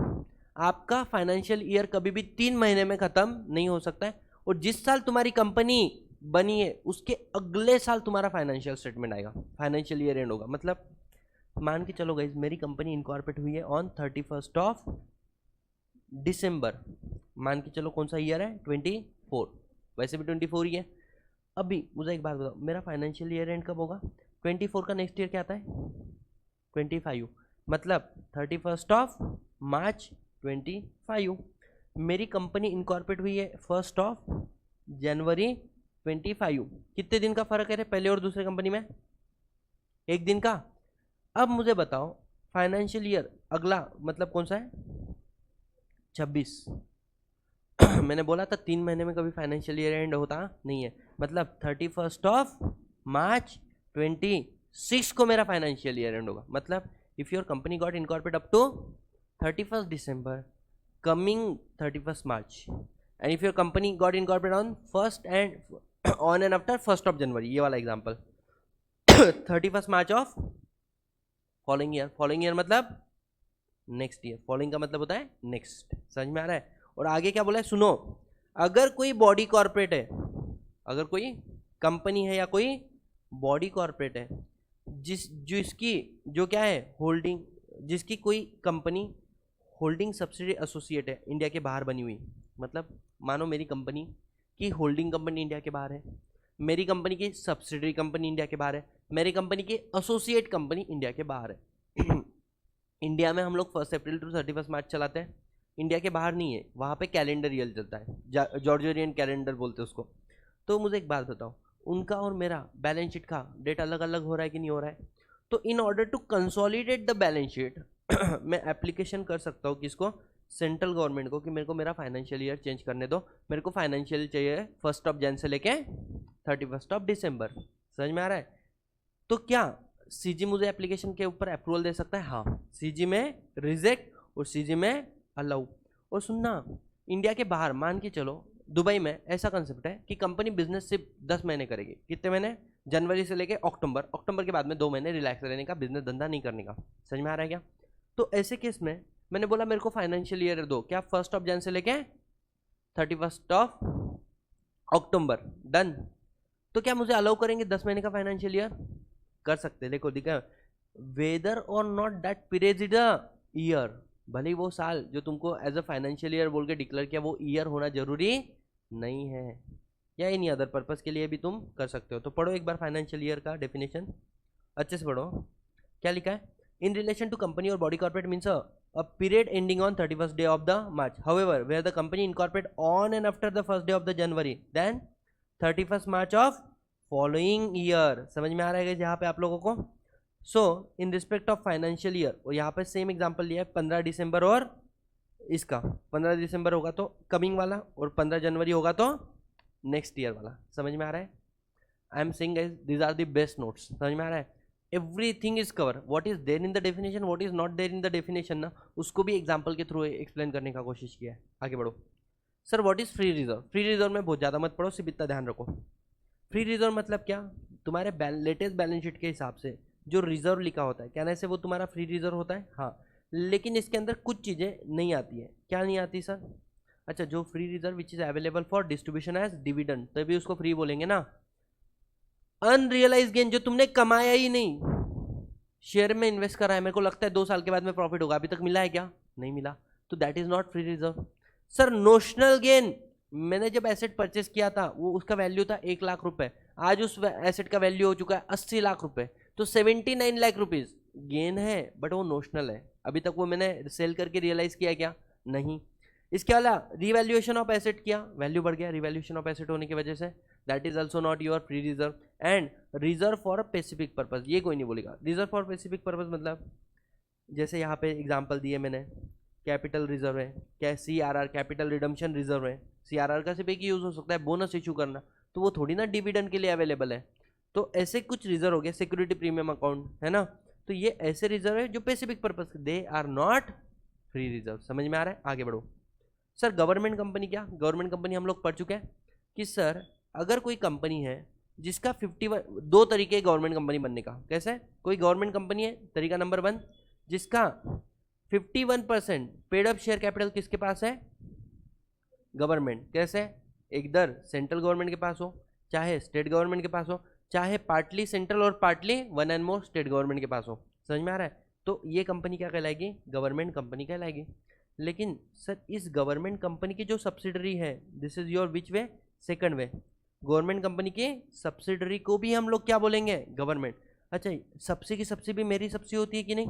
आपका फाइनेंशियल ईयर कभी भी 3 महीने में खत्म नहीं हो सकता है, और जिस साल तुम्हारी कंपनी बनी है उसके अगले साल तुम्हारा फाइनेंशियल स्टेटमेंट आएगा, फाइनेंशियल ईयर एंड होगा। मतलब मान के चलो गाइस, मेरी कंपनी इनकॉर्पोरेट हुई है ऑन 31st ऑफ दिसंबर, मान के चलो कौन सा ईयर है 24, वैसे भी 24 ही है। अभी मुझे एक बात बताओ, मेरा फाइनेंशियल ईयर एंड कब होगा? 24 का नेक्स्ट ईयर क्या आता है 25, मतलब 31st ऑफ मार्च 25। मेरी कंपनी इनकॉर्पोरेट हुई है 1st ऑफ जनवरी 25। कितने दिन का फर्क है पहले और दूसरे कंपनी में? 1 दिन का। अब मुझे बताओ फाइनेंशियल ईयर अगला मतलब कौन सा है 26। मैंने बोला था 3 महीने में कभी फाइनेंशियल ईयर एंड होता नहीं है, मतलब 31st ऑफ मार्च 26 को मेरा फाइनेंशियल ईयर एंड होगा। मतलब if your company got incorporate up to 31st December coming 31st March, and if your company got incorporated on 1st and on and after 1st of January, ये वाला example 31st March of following year, following year मतलब next year, following का मतलब होता है next, समझ में आ रहा है? और आगे क्या बोला है सुनो, अगर कोई बॉडी कॉर्पोरेट है, अगर कोई कंपनी है या कोई बॉडी कॉर्पोरेट है जिसकी जो क्या है होल्डिंग, जिसकी कोई कंपनी होल्डिंग सब्सिडी एसोसिएट है इंडिया के बाहर बनी हुई, मतलब मानो मेरी कंपनी की होल्डिंग कंपनी इंडिया के बाहर है, मेरी कंपनी की सब्सिडरी कंपनी इंडिया के बाहर है, मेरी कंपनी की एसोसिएट कंपनी इंडिया के बाहर है। इंडिया में हम लोग 1 अप्रैल टू 31 मार्च चलाते हैं, इंडिया के बाहर नहीं है, वहाँ पे कैलेंडर ईयर चलता है, जॉर्जियन कैलेंडर बोलते हैं उसको। तो मुझे एक बात बताओ, उनका और मेरा बैलेंस शीट का डेट अलग अलग हो रहा है कि नहीं हो रहा है? तो in order to consolidate the balance sheet मैं एप्लीकेशन कर सकता हूँ किसको, सेंट्रल गवर्नमेंट को, कि मेरे को मेरा फाइनेंशियल ईयर चेंज करने दो, मेरे को फाइनेंशियल चाहिए 1st ऑफ जन से लेके 31st ऑफ दिसंबर। समझ में आ रहा है? तो क्या सीजी मुझे एप्लीकेशन के ऊपर अप्रूवल दे सकता है? हाँ, सीजी में रिजेक्ट और सीजी में अलाउ। और सुनना, इंडिया के बाहर मान के चलो दुबई में ऐसा कंसेप्ट है कि कंपनी बिजनेस सिर्फ 10 महीने करेगी। कितने महीने? जनवरी से लेके अक्टूबर, अक्टूबर के बाद में 2 महीने रिलैक्स रहने का, बिजनेस धंधा नहीं करने का। समझ में आ रहा है क्या? तो ऐसे केस में मैंने बोला मेरे को फाइनेंशियल ईयर दो, क्या 1st ऑफ जन से लेके 31st ऑफ अक्टूबर, डन। तो क्या मुझे अलाउ करेंगे 10 महीने का फाइनेंशियल ईयर? कर सकते। देखो दिखा, वेदर और not that period is a year, भले ही वो साल जो तुमको एज अ फाइनेंशियल ईयर बोल के डिक्लेयर किया वो ईयर होना जरूरी नहीं है, या एनी अदर पर्पस के लिए भी तुम कर सकते हो। तो पढ़ो एक बार फाइनेंशियल ईयर का डेफिनेशन, अच्छे से पढ़ो। क्या लिखा है? इन रिलेशन टू कंपनी और body corporate means a period ending on 31st day of the March, however where the company incorporate on and after the 1st day of the January, then 31st March of following year। समझ में आ रहा है जहाँ पे आप लोगों को? So in respect of financial year, और यहाँ पे सेम एग्जांपल लिया है 15 दिसंबर और इसका 15 दिसंबर होगा तो कमिंग वाला, और 15 जनवरी होगा तो नेक्स्ट ईयर वाला। समझ में आ रहा है? I am saying these are the best notes. समझ में आ रहा है? Everything is cover, what is there in the definition, what is not there in the definition ना, उसको भी एग्जांपल के थ्रू एक्सप्लेन करने का कोशिश किया है। आगे बढ़ो। Sir what is free reserve? Free reserve में बहुत ज़्यादा मत पढ़ो, सिर्फ इतना ध्यान रखो। फ्री रिजर्व मतलब क्या? तुम्हारे लेटेस्ट बैलेंस शीट के हिसाब से जो रिजर्व लिखा होता है, कहने से वो तुम्हारा फ्री रिजर्व होता है। हाँ, लेकिन इसके अंदर कुछ चीज़ें नहीं आती है। क्या नहीं आती सर? अच्छा, जो free reserve which is available for distribution as dividend, तभी उसको फ्री बोलेंगे ना। अनरियलाइज गेन, जो तुमने कमाया ही नहीं, शेयर में इन्वेस्ट करा है, मेरे को लगता है 2 साल के बाद में प्रॉफिट होगा, अभी तक मिला है क्या? नहीं मिला, तो that is not free reserve. Sir notional gain, मैंने जब एसेट परचेस किया था वो उसका वैल्यू था 1 लाख रुपए, आज उस एसेट का वैल्यू हो चुका है 80 लाख रुपए, तो 79 लाख रुपीज गेन है, बट वो नोशनल है। अभी तक वो मैंने सेल करके रियलाइज किया क्या? नहीं। इसके अलावा रिवैल्यूएशन ऑफ एसेट किया, वैल्यू बढ़ गया रिवैल्यूएशन ऑफ एसेट होने की वजह से, that is also not your free reserve. And reserve for specific purpose, ये कोई नहीं बोलेगा। रिजर्व फॉर स्पेसिफिक पर्पज मतलब जैसे यहाँ पे एग्जांपल दिए मैंने, कैपिटल रिजर्व है, क्या CRR कैपिटल रिडम्पशन रिजर्व है। CRR का सिर्फ एक ही यूज हो सकता है, बोनस इशू करना, तो वो थोड़ी ना डिविडेंड के लिए अवेलेबल है। तो ऐसे कुछ रिजर्व हो गया, सिक्योरिटी प्रीमियम अकाउंट है ना, तो ये ऐसे रिजर्व है जो specific purpose, they are not free reserve. समझ में आ रहा है? आगे बढ़ो। सर गवर्नमेंट कंपनी, क्या गवर्नमेंट कंपनी हम लोग पढ़ चुके हैं कि सर अगर कोई कंपनी है जिसका 51, दो तरीके गवर्नमेंट कंपनी बनने का। कैसे? कोई गवर्नमेंट कंपनी है, तरीका नंबर 1, जिसका 51% पेड अप शेयर कैपिटल किसके पास है? गवर्नमेंट। कैसे? इधर सेंट्रल गवर्नमेंट के पास हो, चाहे स्टेट गवर्नमेंट के पास हो, चाहे पार्टली सेंट्रल और partly one and more state government के पास हो। समझ में आ रहा है? तो ये कंपनी क्या कहलाएगी? गवर्नमेंट कंपनी कहलाएगी। लेकिन सर इस गवर्नमेंट कंपनी की जो सब्सिडरी है, this is your which way? Second way. Government company की सब्सिडरी को भी हम लोग क्या बोलेंगे? गवर्नमेंट। अच्छा, सबसे की सबसे भी मेरी सबसे होती है कि नहीं?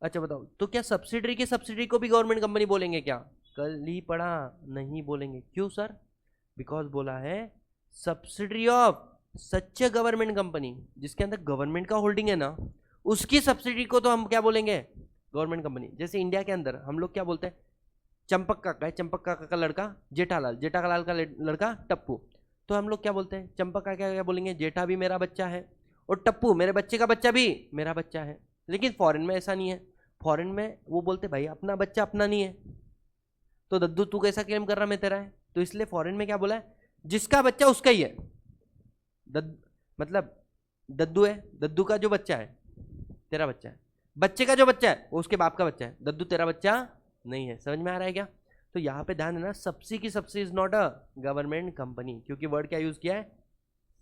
अच्छा बताओ, तो क्या सब्सिडरी की सब्सिडरी को भी गवर्नमेंट कंपनी बोलेंगे क्या? कल ही पढ़ा, नहीं बोलेंगे। क्यों सर? बिकॉज बोला है subsidiary of such A government company, जिसके अंदर गवर्नमेंट का होल्डिंग है ना, उसकी सब्सिडरी को तो हम क्या बोलेंगे? Government company. जैसे इंडिया के अंदर हम लोग क्या बोलते हैं? चंपक काका है, चंपक काका का लड़का जेठालाल, जेठालाल का लड़का टप्पू, तो हम लोग क्या बोलते हैं? चंपक काका क्या बोलेंगे? जेठा भी मेरा बच्चा है और टप्पू मेरे बच्चे का बच्चा भी मेरा बच्चा है। लेकिन फॉरेन में ऐसा नहीं है। फॉरेन में वो बोलते भाई अपना बच्चा अपना नहीं है, तो दद्दू तू कैसा क्लेम कर रहा मैं तेरा है? तो इसलिए फॉरेन में क्या बोला है? जिसका बच्चा उसका ही है। मतलब दद्दू है, दद्दू का जो बच्चा है तेरा बच्चा है, बच्चे का जो बच्चा है वो उसके बाप का बच्चा है, दद्दू तेरा बच्चा नहीं है। समझ में आ रहा है क्या? तो यहाँ पे ध्यान देना, सबसी की subsi is not a government company, क्योंकि वर्ड क्या यूज किया है?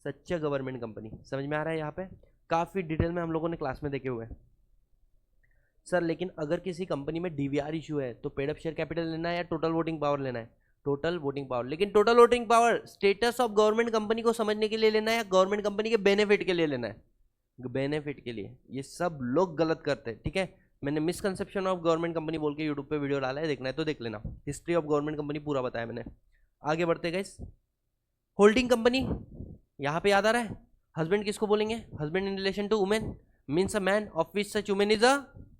सच्चा गवर्नमेंट कंपनी। समझ में आ रहा है? यहाँ पे काफी डिटेल में हम लोगों ने क्लास में देखे हुए हैं। सर लेकिन अगर किसी कंपनी में डीवीआर इशू है तो पेड अप शेयर कैपिटल लेना है या टोटल वोटिंग पावर लेना है? Total voting power. लेकिन total voting power status of government company को समझने के लिए लेना है या गवर्नमेंट कंपनी के बेनिफिट के लिए लेना है? बेनिफिट के लिए। ये सब लोग गलत करते हैं, ठीक है? मैंने मिसकंसेप्शन ऑफ गवर्नमेंट कंपनी बोल के यूट्यूब पे वीडियो डाला है, देखना है तो देख लेना। हिस्ट्री ऑफ गवर्नमेंट कंपनी पूरा बताया मैंने। आगे बढ़ते गाइस। होल्डिंग कंपनी यहाँ पे याद आ रहा है? हस्बैंड किसको बोलेंगे? Husband in relation to women means a man of which such women is a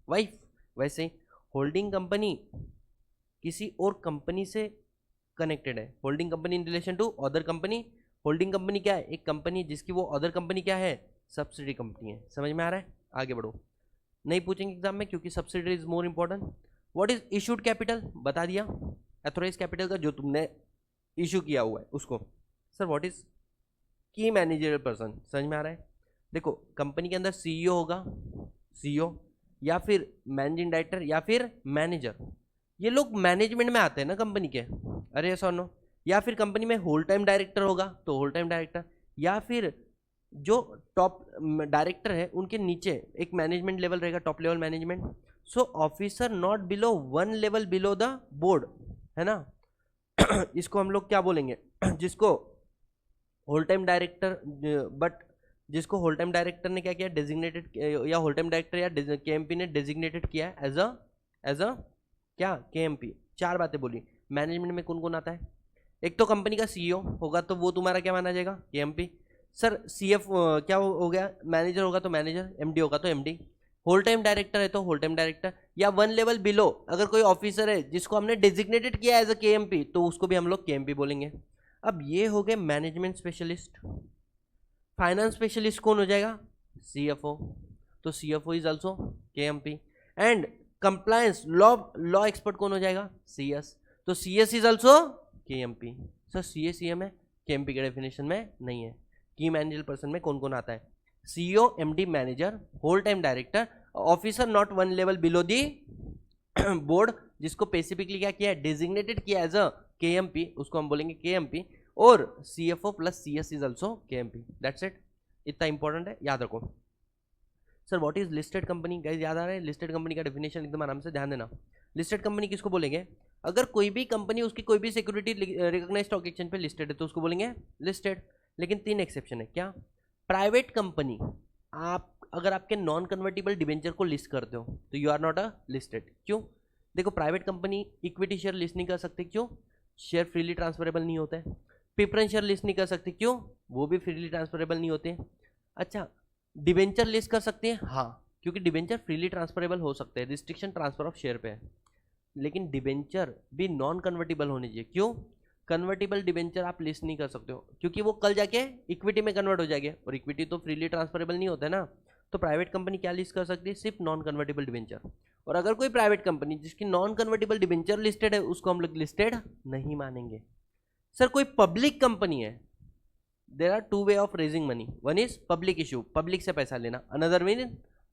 wife. वैसे होल्डिंग कंपनी किसी और कंपनी से कनेक्टेड है। Holding company in relation to other company. Holding company क्या है? एक कंपनी जिसकी वो अदर कंपनी क्या है? सब्सिडी कंपनी है। समझ में आ रहा है? आगे बढ़ो। नहीं पूछेंगे एग्जाम में क्योंकि subsidy is more important. What is issued capital? बता दिया। एथोराइज कैपिटल का जो तुमने इशू किया हुआ है उसको। सर व्हाट इज की मैनेजरियल पर्सन? समझ में आ रहा है? देखो कंपनी के अंदर सीईओ होगा, सीईओ या फिर मैनेजिंग डायरेक्टर या फिर मैनेजर, ये लोग मैनेजमेंट में आते हैं ना कंपनी के। अरे ऐसा नो। या फिर कंपनी में होल टाइम डायरेक्टर होगा तो होल टाइम डायरेक्टर, या फिर जो टॉप डायरेक्टर है उनके नीचे एक मैनेजमेंट लेवल रहेगा, top level management. So officer not below 1 level below the board, है ना? इसको हम लोग क्या बोलेंगे? जिसको होल टाइम डायरेक्टर, बट जिसको होल टाइम डायरेक्टर ने क्या किया? डेजिग्नेटेड, या होल टाइम डायरेक्टर या केएमपी ने डेजिग्नेटेड किया है एज अ क्या? केएमपी। चार बातें बोली। मैनेजमेंट में कौन कौन आता है? एक तो कंपनी का सीईओ होगा तो वो तुम्हारा क्या माना जाएगा? केएमपी। सर सीएफ क्या हो गया? मैनेजर होगा तो मैनेजर, एमडी होगा तो एमडी। होल टाइम डायरेक्टर है तो होल टाइम डायरेक्टर, या 1 लेवल बिलो अगर कोई ऑफिसर है जिसको हमने डेजिग्नेटेड किया एज अ केएमपी तो उसको भी हम लोग केएमपी बोलेंगे। अब ये हो गए मैनेजमेंट स्पेशलिस्ट। फाइनेंस स्पेशलिस्ट कौन हो जाएगा? सीएफओ। तो CFO is also KMP. And compliance law expert कौन हो जाएगा? सीएस। तो CS is also KMP. Sir CS CM है, केएमपी के डेफिनेशन में नहीं है। की मैनेजर पर्सन में कौन कौन आता है? CEO, MD, manager, whole time director, officer not 1 level below the board, जिसको स्पेसिफिकली क्या किया है? डेजिग्नेटेड किया एज अ केएमपी, उसको हम बोलेंगे केएमपी। और CFO plus CS is also KMP. That's it. इतना इंपॉर्टेंट है, याद रखो। Sir what is listed company? Guys याद आ रहा है? लिस्टेड कंपनी का डेफिनेशन एकदम आराम से ध्यान देना। लिस्टेड कंपनी किसको बोलेंगे? अगर कोई भी कंपनी उसकी कोई भी सिक्योरिटी रिकॉग्नाइज्ड स्टॉक एक्सचेंज पे लिस्टेड है तो उसको बोलेंगे लिस्टेड। लेकिन 3 एक्सेप्शन है। क्या? प्राइवेट कंपनी, आप अगर आपके नॉन कन्वर्टिबल डिबेंचर को लिस्ट करते हो तो you are not a listed. क्यों? देखो private company equity share list नहीं कर सकते। क्यों? शेयर फ्रीली ट्रांसफरेबल नहीं होता है। प्रेफरेंस शेयर लिस्ट नहीं कर सकते। क्यों? वो भी फ्रीली ट्रांसफरेबल नहीं होते। अच्छा, डिबेंचर लिस्ट कर सकते हैं? हाँ, क्योंकि डिबेंचर फ्रीली ट्रांसफरेबल हो सकते हैं, रिस्ट्रिक्शन ट्रांसफर ऑफ शेयर पे है। लेकिन डिबेंचर भी नॉन कन्वर्टिबल होने चाहिए। क्यों? कन्वर्टिबल डिबेंचर आप लिस्ट नहीं कर सकते हो क्योंकि वो कल जाके इक्विटी में कन्वर्ट हो जाएंगे और इक्विटी तो फ्रीली ट्रांसफरेबल नहीं होता है ना। तो प्राइवेट कंपनी क्या लिस्ट कर सकती है? सिर्फ नॉन कन्वर्टिबल डिबेंचर। और अगर कोई प्राइवेट कंपनी जिसकी नॉन कन्वर्टिबल डिबेंचर लिस्टेड है उसको हम लोग लिस्टेड नहीं मानेंगे। सर कोई पब्लिक कंपनी है there are two way of raising money. One is public issue, public से पैसा लेना. Another mean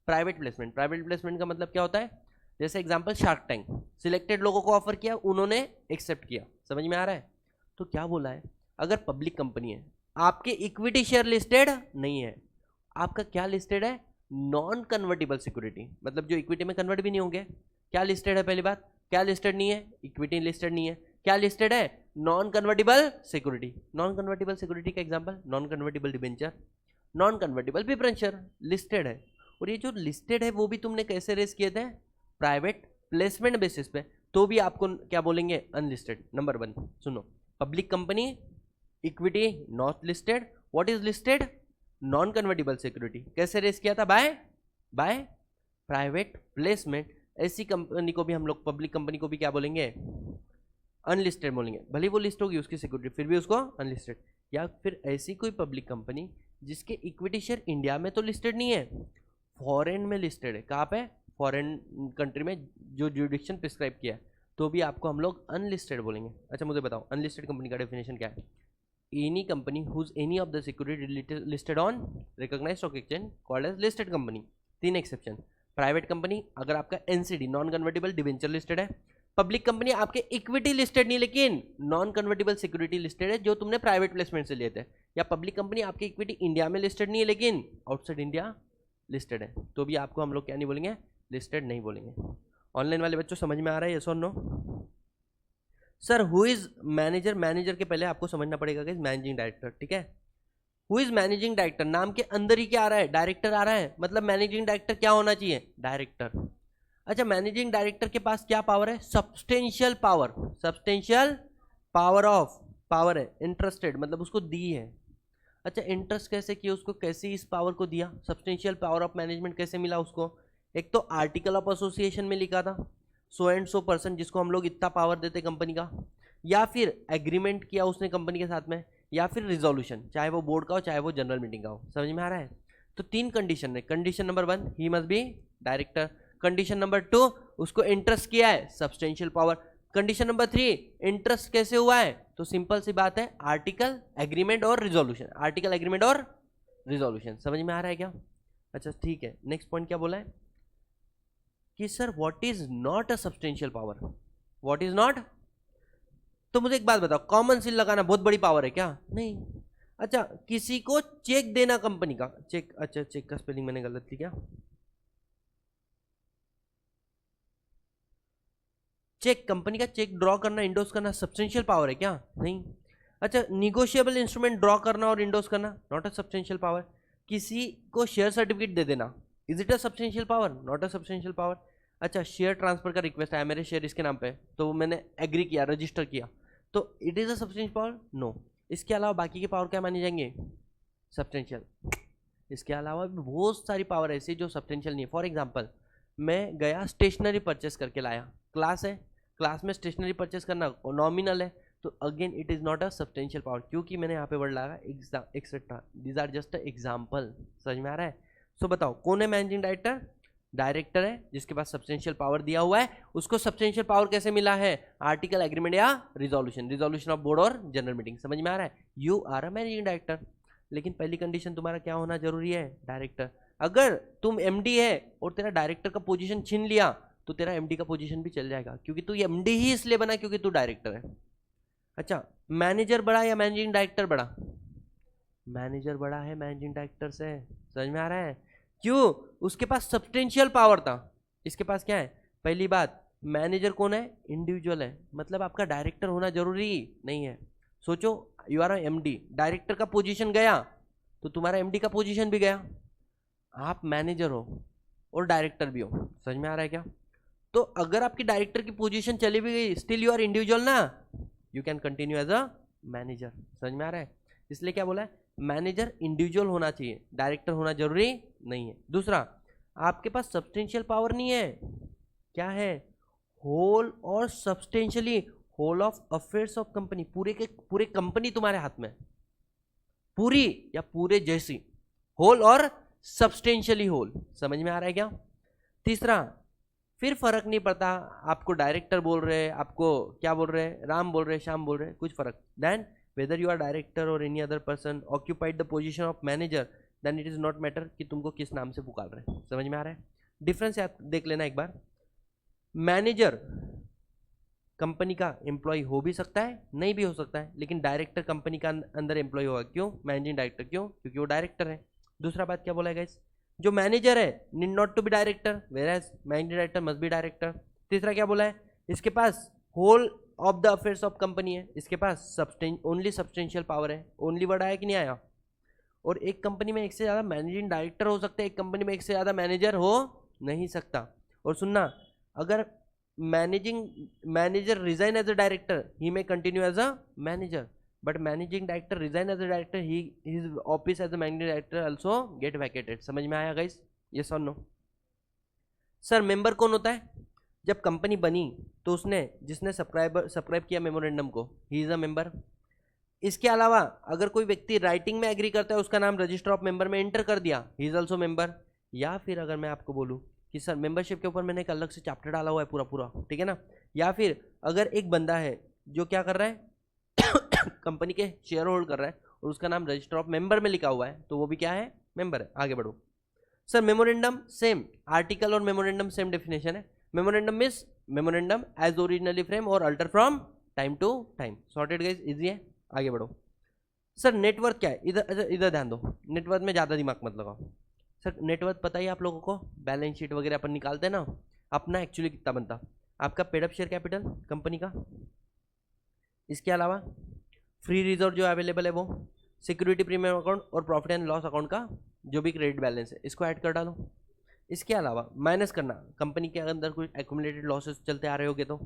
private placement. Private placement का मतलब क्या होता है? जैसे एग्जांपल शार्क टैंक, सिलेक्टेड लोगों को ऑफर किया, उन्होंने एक्सेप्ट किया. समझ में आ रहा है? तो क्या बोला है, अगर पब्लिक कंपनी है, आपके इक्विटी शेयर लिस्टेड नहीं है, आपका क्या लिस्टेड है? नॉन कन्वर्टिबल सिक्योरिटी, मतलब जो इक्विटी में कन्वर्ट भी नहीं होंगे. क्या लिस्टेड है? पहली बात, क्या लिस्टेड नहीं है? इक्विटी लिस्टेड नहीं है. क्या लिस्टेड है? Non convertible security. Non convertible security का example non convertible debenture, non convertible preference share listed है. और ये जो लिस्टेड है वो भी तुमने कैसे रेस किए थे? प्राइवेट प्लेसमेंट बेसिस पे. तो भी आपको क्या बोलेंगे? अनलिस्टेड. नंबर 1 सुनो, public company, equity not listed. What is listed? Non convertible security. कैसे रेस किया था? By private placement. ऐसी कंपनी को भी हम लोग, पब्लिक कंपनी को भी क्या बोलेंगे? अनलिस्टेड बोलेंगे. भले वो लिस्ट होगी उसकी सिक्योरिटी, फिर भी उसको अनलिस्टेड. या फिर ऐसी कोई पब्लिक कंपनी जिसके इक्विटी शेयर इंडिया में तो लिस्टेड नहीं है, फॉरेन में लिस्टेड है. कहाँ पे? फॉरेन कंट्री में जो जुडिक्शन प्रिस्क्राइब किया है, तो भी आपको हम लोग अनलिस्टेड बोलेंगे. अच्छा मुझे बताओ, अनलिस्टेड कंपनी का डेफिनेशन क्या है? Any company whose any of the security listed on recognised stock exchange called as listed company. 3 exception. Private company अगर आपका NCD non convertible debenture listed है. पब्लिक कंपनी आपके इक्विटी लिस्टेड नहीं लेकिन non convertible security listed है जो तुमने private placement से लिए थे. या पब्लिक कंपनी आपकी इक्विटी इंडिया में लिस्टेड नहीं है लेकिन आउटसाइड इंडिया लिस्टेड है, तो भी आपको हम लोग क्या नहीं बोलेंगे? लिस्टेड नहीं बोलेंगे. ऑनलाइन वाले बच्चों समझ में आ रहा है? यस और no? Sir who is manager? Manager के पहले आपको समझना पड़ेगा कि मैनेजिंग डायरेक्टर. ठीक है, हु इज मैनेजिंग डायरेक्टर. नाम के अंदर ही क्या आ रहा है? डायरेक्टर आ रहा है. मतलब मैनेजिंग डायरेक्टर क्या होना चाहिए? डायरेक्टर. अच्छा, मैनेजिंग डायरेक्टर के पास क्या पावर है? Substantial power. Substantial power of, power है इंटरेस्टेड, मतलब उसको दी है. अच्छा, इंटरेस्ट कैसे किया उसको? कैसे इस पावर को दिया? सब्सटेंशियल पावर ऑफ मैनेजमेंट कैसे मिला उसको? एक तो आर्टिकल ऑफ एसोसिएशन में लिखा था, सो एंड सो पर्सन जिसको हम लोग इतना पावर देते कंपनी का, या फिर एग्रीमेंट किया उसने कंपनी के साथ में, या फिर रिजोल्यूशन, चाहे वो बोर्ड का हो चाहे वो जनरल मीटिंग का हो. समझ में आ रहा है? तो 3 कंडीशन है. Condition number 1, he must be director. Condition number 2, उसको इंटरेस्ट किया है, substantial power. Condition number 3, interest कैसे हुआ है? तो सिंपल सी बात है, आर्टिकल, एग्रीमेंट और रिजोल्यूशन. आर्टिकल, एग्रीमेंट और रिजोल्यूशन. समझ में आ रहा है क्या? अच्छा ठीक है, नेक्स्ट पॉइंट क्या बोला है कि sir what is not a substantial power? What is not? तो मुझे एक बात बताओ, कॉमन सील लगाना बहुत बड़ी पावर है क्या? नहीं. अच्छा, किसी को चेक देना कंपनी का, चेक, अच्छा चेक का स्पेलिंग मैंने गलत थी क्या? चेक, कंपनी का चेक ड्रॉ करना, इंडोर्स करना सब्सटेंशियल पावर है क्या? नहीं. अच्छा, निगोशिएबल इंस्ट्रूमेंट ड्रॉ करना और इंडोर्स करना, नॉट अ सब्सटेंशियल पावर. किसी को शेयर सर्टिफिकेट दे देना, is it a substantial power? Not a substantial power. अच्छा, शेयर ट्रांसफर का रिक्वेस्ट आया, मेरे शेयर इसके नाम पे, तो मैंने एग्री किया, रजिस्टर किया, तो it is a substantial power? No. इसके अलावा बाकी के पावर क्या माने जाएंगे? सब्सटेंशियल. इसके अलावा भी बहुत सारी पावर ऐसी जो सब्सटेंशियल नहीं है. फॉर एग्जाम्पल, मैं गया स्टेशनरी परचेस करके लाया, क्लास है, क्लास में स्टेशनरी परचेस करना नॉमिनल है, तो again it is not a substantial power, क्योंकि मैंने यहाँ पे वर्ड लगा etcetera. These are just example. समझ में आ रहा है? सो बताओ कौन है मैनेजिंग डायरेक्टर? डायरेक्टर है जिसके पास सब्सटेंशियल पावर दिया हुआ है. उसको सब्सटेंशियल पावर कैसे मिला है? आर्टिकल, एग्रीमेंट या रिजोल्यूशन. रिजोल्यूशन ऑफ बोर्ड और जनरल मीटिंग. समझ में आ रहा है? You are a managing director. लेकिन पहली कंडीशन तुम्हारा क्या होना जरूरी है? डायरेक्टर. अगर तुम एमडी है और तेरा डायरेक्टर का पोजीशन छीन लिया तो तेरा एमडी का पोजीशन भी चल जाएगा, क्योंकि तू एमडी ही इसलिए बना क्योंकि तू डायरेक्टर है. अच्छा, मैनेजर बड़ा या मैनेजिंग डायरेक्टर बड़ा? मैनेजर बड़ा है मैनेजिंग डायरेक्टर से. समझ में आ रहा है? क्यों? उसके पास सब्सटेंशियल पावर था. इसके पास क्या है? पहली बात, मैनेजर कौन है? इंडिविजुअल है, मतलब आपका डायरेक्टर होना जरूरी नहीं है. सोचो, यू आर एमडी, डायरेक्टर का पोजीशन गया तो तुम्हारा एमडी का पोजीशन भी गया. आप मैनेजर हो और डायरेक्टर भी हो. समझ में आ रहा है क्या? तो अगर आपकी डायरेक्टर की पोजीशन चली भी गई, स्टिल यू आर इंडिविजुअल ना, you can continue as a manager. समझ में आ रहा है? इसलिए क्या बोला है? मैनेजर इंडिविजुअल होना चाहिए, डायरेक्टर होना जरूरी नहीं है. दूसरा, आपके पास सब्सटेंशियल पावर नहीं है. क्या है? होल और substantially, whole of affairs of company, पूरे के पूरे कंपनी तुम्हारे हाथ में, पूरी या पूरे जैसी, होल और सब्सटेंशियली होल. समझ में आ रहा है क्या? तीसरा, फिर फर्क नहीं पड़ता आपको डायरेक्टर बोल रहे हैं, आपको क्या बोल रहे हैं, राम बोल रहे हैं, श्याम बोल रहे हैं, कुछ फर्क. Then whether you are director और any other person occupied the position of manager then it is not matter कि तुमको किस नाम से पुकार रहे हैं। समझ में आ रहा है डिफरेंस? याद देख लेना एक बार। मैनेजर कंपनी का एम्प्लॉय हो भी सकता है, नहीं भी हो सकता है, लेकिन डायरेक्टर कंपनी का अंदर एम्प्लॉय होगा। क्यों? Managing director. क्यों? क्योंकि वो डायरेक्टर है। दूसरा बात क्या बोला है गाइस? जो मैनेजर है need not to be director, whereas managing director must be director. तीसरा क्या बोला है? इसके पास whole of the affairs of company है, इसके पास ओनली सब्सटेंशियल पावर है। ओनली वर्ड आया कि नहीं आया? और एक कंपनी में एक से ज़्यादा मैनेजिंग डायरेक्टर हो सकते हैं, एक कंपनी में एक से ज़्यादा मैनेजर हो नहीं सकता। और सुनना, अगर manager resign as a director he may continue as a manager, but managing director resign as a director he his office as a managing director also get vacated. समझ में आया गाइस? यस और नो? सर मेंबर कौन होता है? जब company बनी तो उसने जिसने सब्सक्राइब किया मेमोरेंडम को, ही इज अ मेंबर। इसके अलावा अगर कोई व्यक्ति राइटिंग में एग्री करता है, उसका नाम रजिस्टर ऑफ मेंबर में एंटर कर दिया, ही इज ऑल्सो मेंबर। या फिर अगर मैं आपको बोलूं कि सर मेंबरशिप के ऊपर मैंने एक अलग से चैप्टर डाला हुआ है पूरा पूरा, ठीक है ना। या फिर अगर एक बंदा है जो क्या कर रहा है कंपनी के शेयर होल्ड कर रहा है और उसका नाम रजिस्टर ऑफ मेंबर में लिखा हुआ है, तो वो भी क्या है? मेंबर है। आगे बढ़ो। सर मेमोरेंडम सेम आर्टिकल और मेमोरेंडम सेम डेफिनेशन है। Memorandum means memorandum as originally frame और alter from time to time. Sorted guys? Easy है। आगे बढ़ो। सर नेटवर्थ क्या है? इधर ध्यान दो, नेटवर्थ में ज़्यादा दिमाग मत लगाओ। सर नेटवर्थ पता ही आप लोगों को, बैलेंस शीट वगैरह अपन निकालते हैं ना, अपना एक्चुअली कितना बनता? आपका paid up share capital company का, इसके अलावा फ्री रिजर्व जो अवेलेबल है वो, सिक्योरिटी प्रीमियम अकाउंट और प्रॉफिट एंड लॉस अकाउंट का जो भी क्रेडिट बैलेंस है, इसको ऐड कर डालो। इसके अलावा माइनस करना कंपनी के अंदर कुछ एक्यूमुलेटेड लॉसेस चलते आ रहे होगे तो,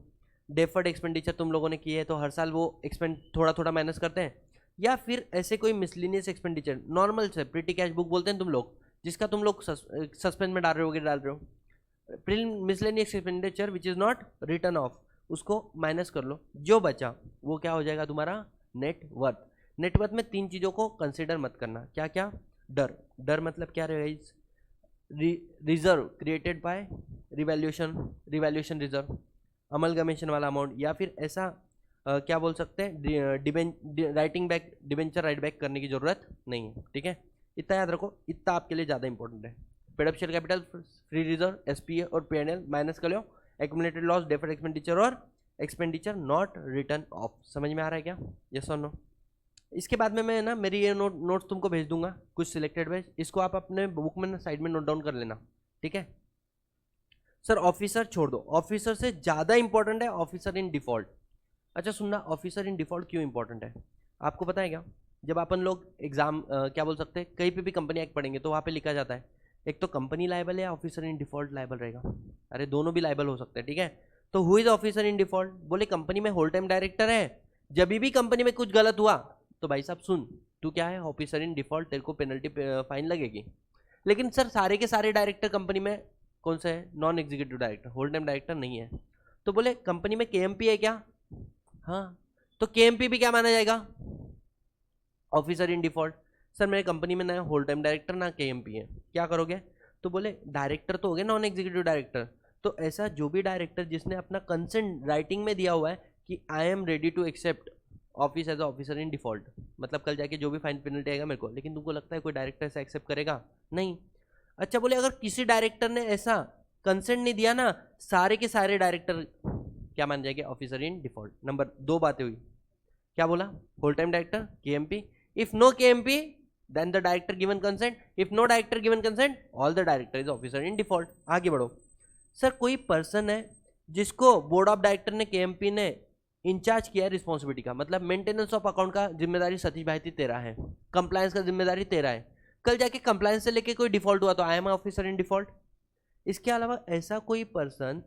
डेफर्ड एक्सपेंडिचर तुम लोगों ने किए है तो हर साल वो एक्सपेंड थोड़ा थोड़ा माइनस करते हैं। या फिर ऐसे कोई मिसलिनियस एक्सपेंडिचर नॉर्मल से प्रीटी कैश बुक बोलते हैं तुम लोग, जिसका तुम लोग सस्पेंड में डाल रहे हो, miscellaneous expenditure which is not return of, उसको माइनस कर लो। जो बचा वो क्या हो जाएगा? तुम्हारा नेटवर्थ। नेटवर्थ में तीन चीज़ों को कंसिडर मत करना। क्या क्या? डर मतलब क्या रहेगा? Reserve created by revaluation reserve, amalgamation वाला अमाउंट, या फिर ऐसा क्या बोल सकते हैं writing back debenture right back करने की जरूरत नहीं है। ठीक है, इतना याद रखो, इतना आपके लिए ज़्यादा इंपॉर्टेंट है। Paid up share capital, free reserve, SPA और पीएनएल माइनस कर लो, एक्यूमुलेटेड लॉस, डेफर्ड एक्सपेंडिचर और एक्सपेंडिचर नॉट रिटर्न ऑफ। समझ में आ रहा है क्या? यस और नो? इसके बाद में मैं ना मेरी ये नोट्स तुमको भेज दूंगा कुछ सिलेक्टेड वेज, इसको आप अपने बुक में ना साइड में नोट डाउन कर लेना। ठीक है सर, ऑफिसर छोड़ दो, ऑफिसर से ज़्यादा इंपॉर्टेंट है ऑफिसर इन डिफॉल्ट। अच्छा सुनना, ऑफिसर इन डिफॉल्ट क्यों इंपॉर्टेंट है आपको पता है क्या? जब अपन लोग एग्जाम क्या बोल सकते हैं, कहीं पे भी कंपनी एक्ट पढ़ेंगे तो वहाँ पे लिखा जाता है एक तो कंपनी लायबल है, ऑफिसर इन डिफॉल्ट लायबल रहेगा। अरे दोनों भी लायबल हो सकते हैं। ठीक है, तो who is officer in default? बोले कंपनी में होल टाइम डायरेक्टर है, जब भी कंपनी में कुछ गलत हुआ तो भाई साहब सुन, तू क्या है ऑफिसर इन डिफॉल्ट, तेरे को पेनल्टी फाइन लगेगी। लेकिन सर सारे के सारे डायरेक्टर कंपनी में कौन सा है? Non executive director, whole time director नहीं है। तो बोले कंपनी में केएमपी है क्या? हाँ, तो केएमपी भी क्या माना जाएगा? Officer in default. सर मेरे कंपनी में ना होल टाइम डायरेक्टर ना केएमपी है, क्या करोगे? तो बोले डायरेक्टर तो हो गए नॉन एग्जीक्यूटिव डायरेक्टर, तो ऐसा जो भी डायरेक्टर जिसने अपना कंसेंट राइटिंग में दिया हुआ है कि I am ready to accept office as officer in default, मतलब कल जाके जो भी फाइन पेनल्टी आएगा मेरे को, लेकिन तुमको लगता है कोई डायरेक्टर ऐसा एक्सेप्ट करेगा? नहीं। अच्छा बोले अगर किसी डायरेक्टर ने ऐसा कंसेंट नहीं दिया ना, सारे के सारे डायरेक्टर क्या मान जाएंगे? Officer in default. नंबर दो बातें हुई, क्या बोला? Whole time director, KMP, if no KMP then the director given consent, if no director given consent all the director is officer in default। आगे बढ़ो। सर कोई पर्सन है जिसको बोर्ड ऑफ डायरेक्टर ने केएमपी ने इंचार्ज किया है responsibility का, मतलब मेंटेनेंस ऑफ अकाउंट का जिम्मेदारी सतीश भाई तेरा है, कंप्लायंस का जिम्मेदारी तेरा है, कल जाके कंप्लायंस से लेके कोई डिफॉल्ट हुआ तो I M officer in default. इसके अलावा ऐसा कोई पर्सन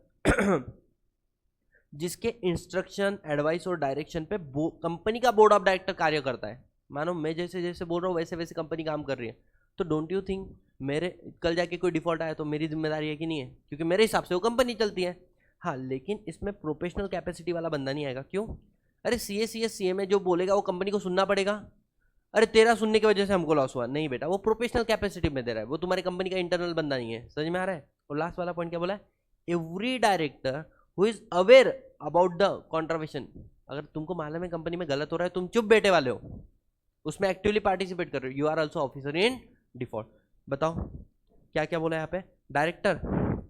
जिसके इंस्ट्रक्शन, एडवाइस और डायरेक्शन पे कंपनी का बोर्ड ऑफ डायरेक्टर कार्य करता है, मानो मैं जैसे जैसे बोल रहा हूँ वैसे वैसे कंपनी काम कर रही है, तो डोंट यू थिंक मेरे कल जाके कोई डिफॉल्ट आया तो मेरी जिम्मेदारी है कि नहीं है? क्योंकि मेरे हिसाब से वो कंपनी चलती है। हाँ, लेकिन इसमें प्रोफेशनल कैपेसिटी वाला बंदा नहीं आएगा। क्यों? अरे सीए जो बोलेगा वो कंपनी को सुनना पड़ेगा। अरे तेरा सुनने की वजह से हमको लॉस हुआ, नहीं बेटा, वो प्रोफेशनल कैपेसिटी में दे रहा है, वो तुम्हारी कंपनी का इंटरनल बंदा नहीं है। समझ में आ रहा है? और लास्ट वाला पॉइंट क्या बोला है? Every director who is aware about the contravention अगर तुमको मालूम है कंपनी में गलत हो रहा है, तुम चुप बैठे वाले हो, उसमें एक्टिवली पार्टिसिपेट कर रहे हो, you are also officer in default. बताओ क्या क्या बोला यहाँ पे, director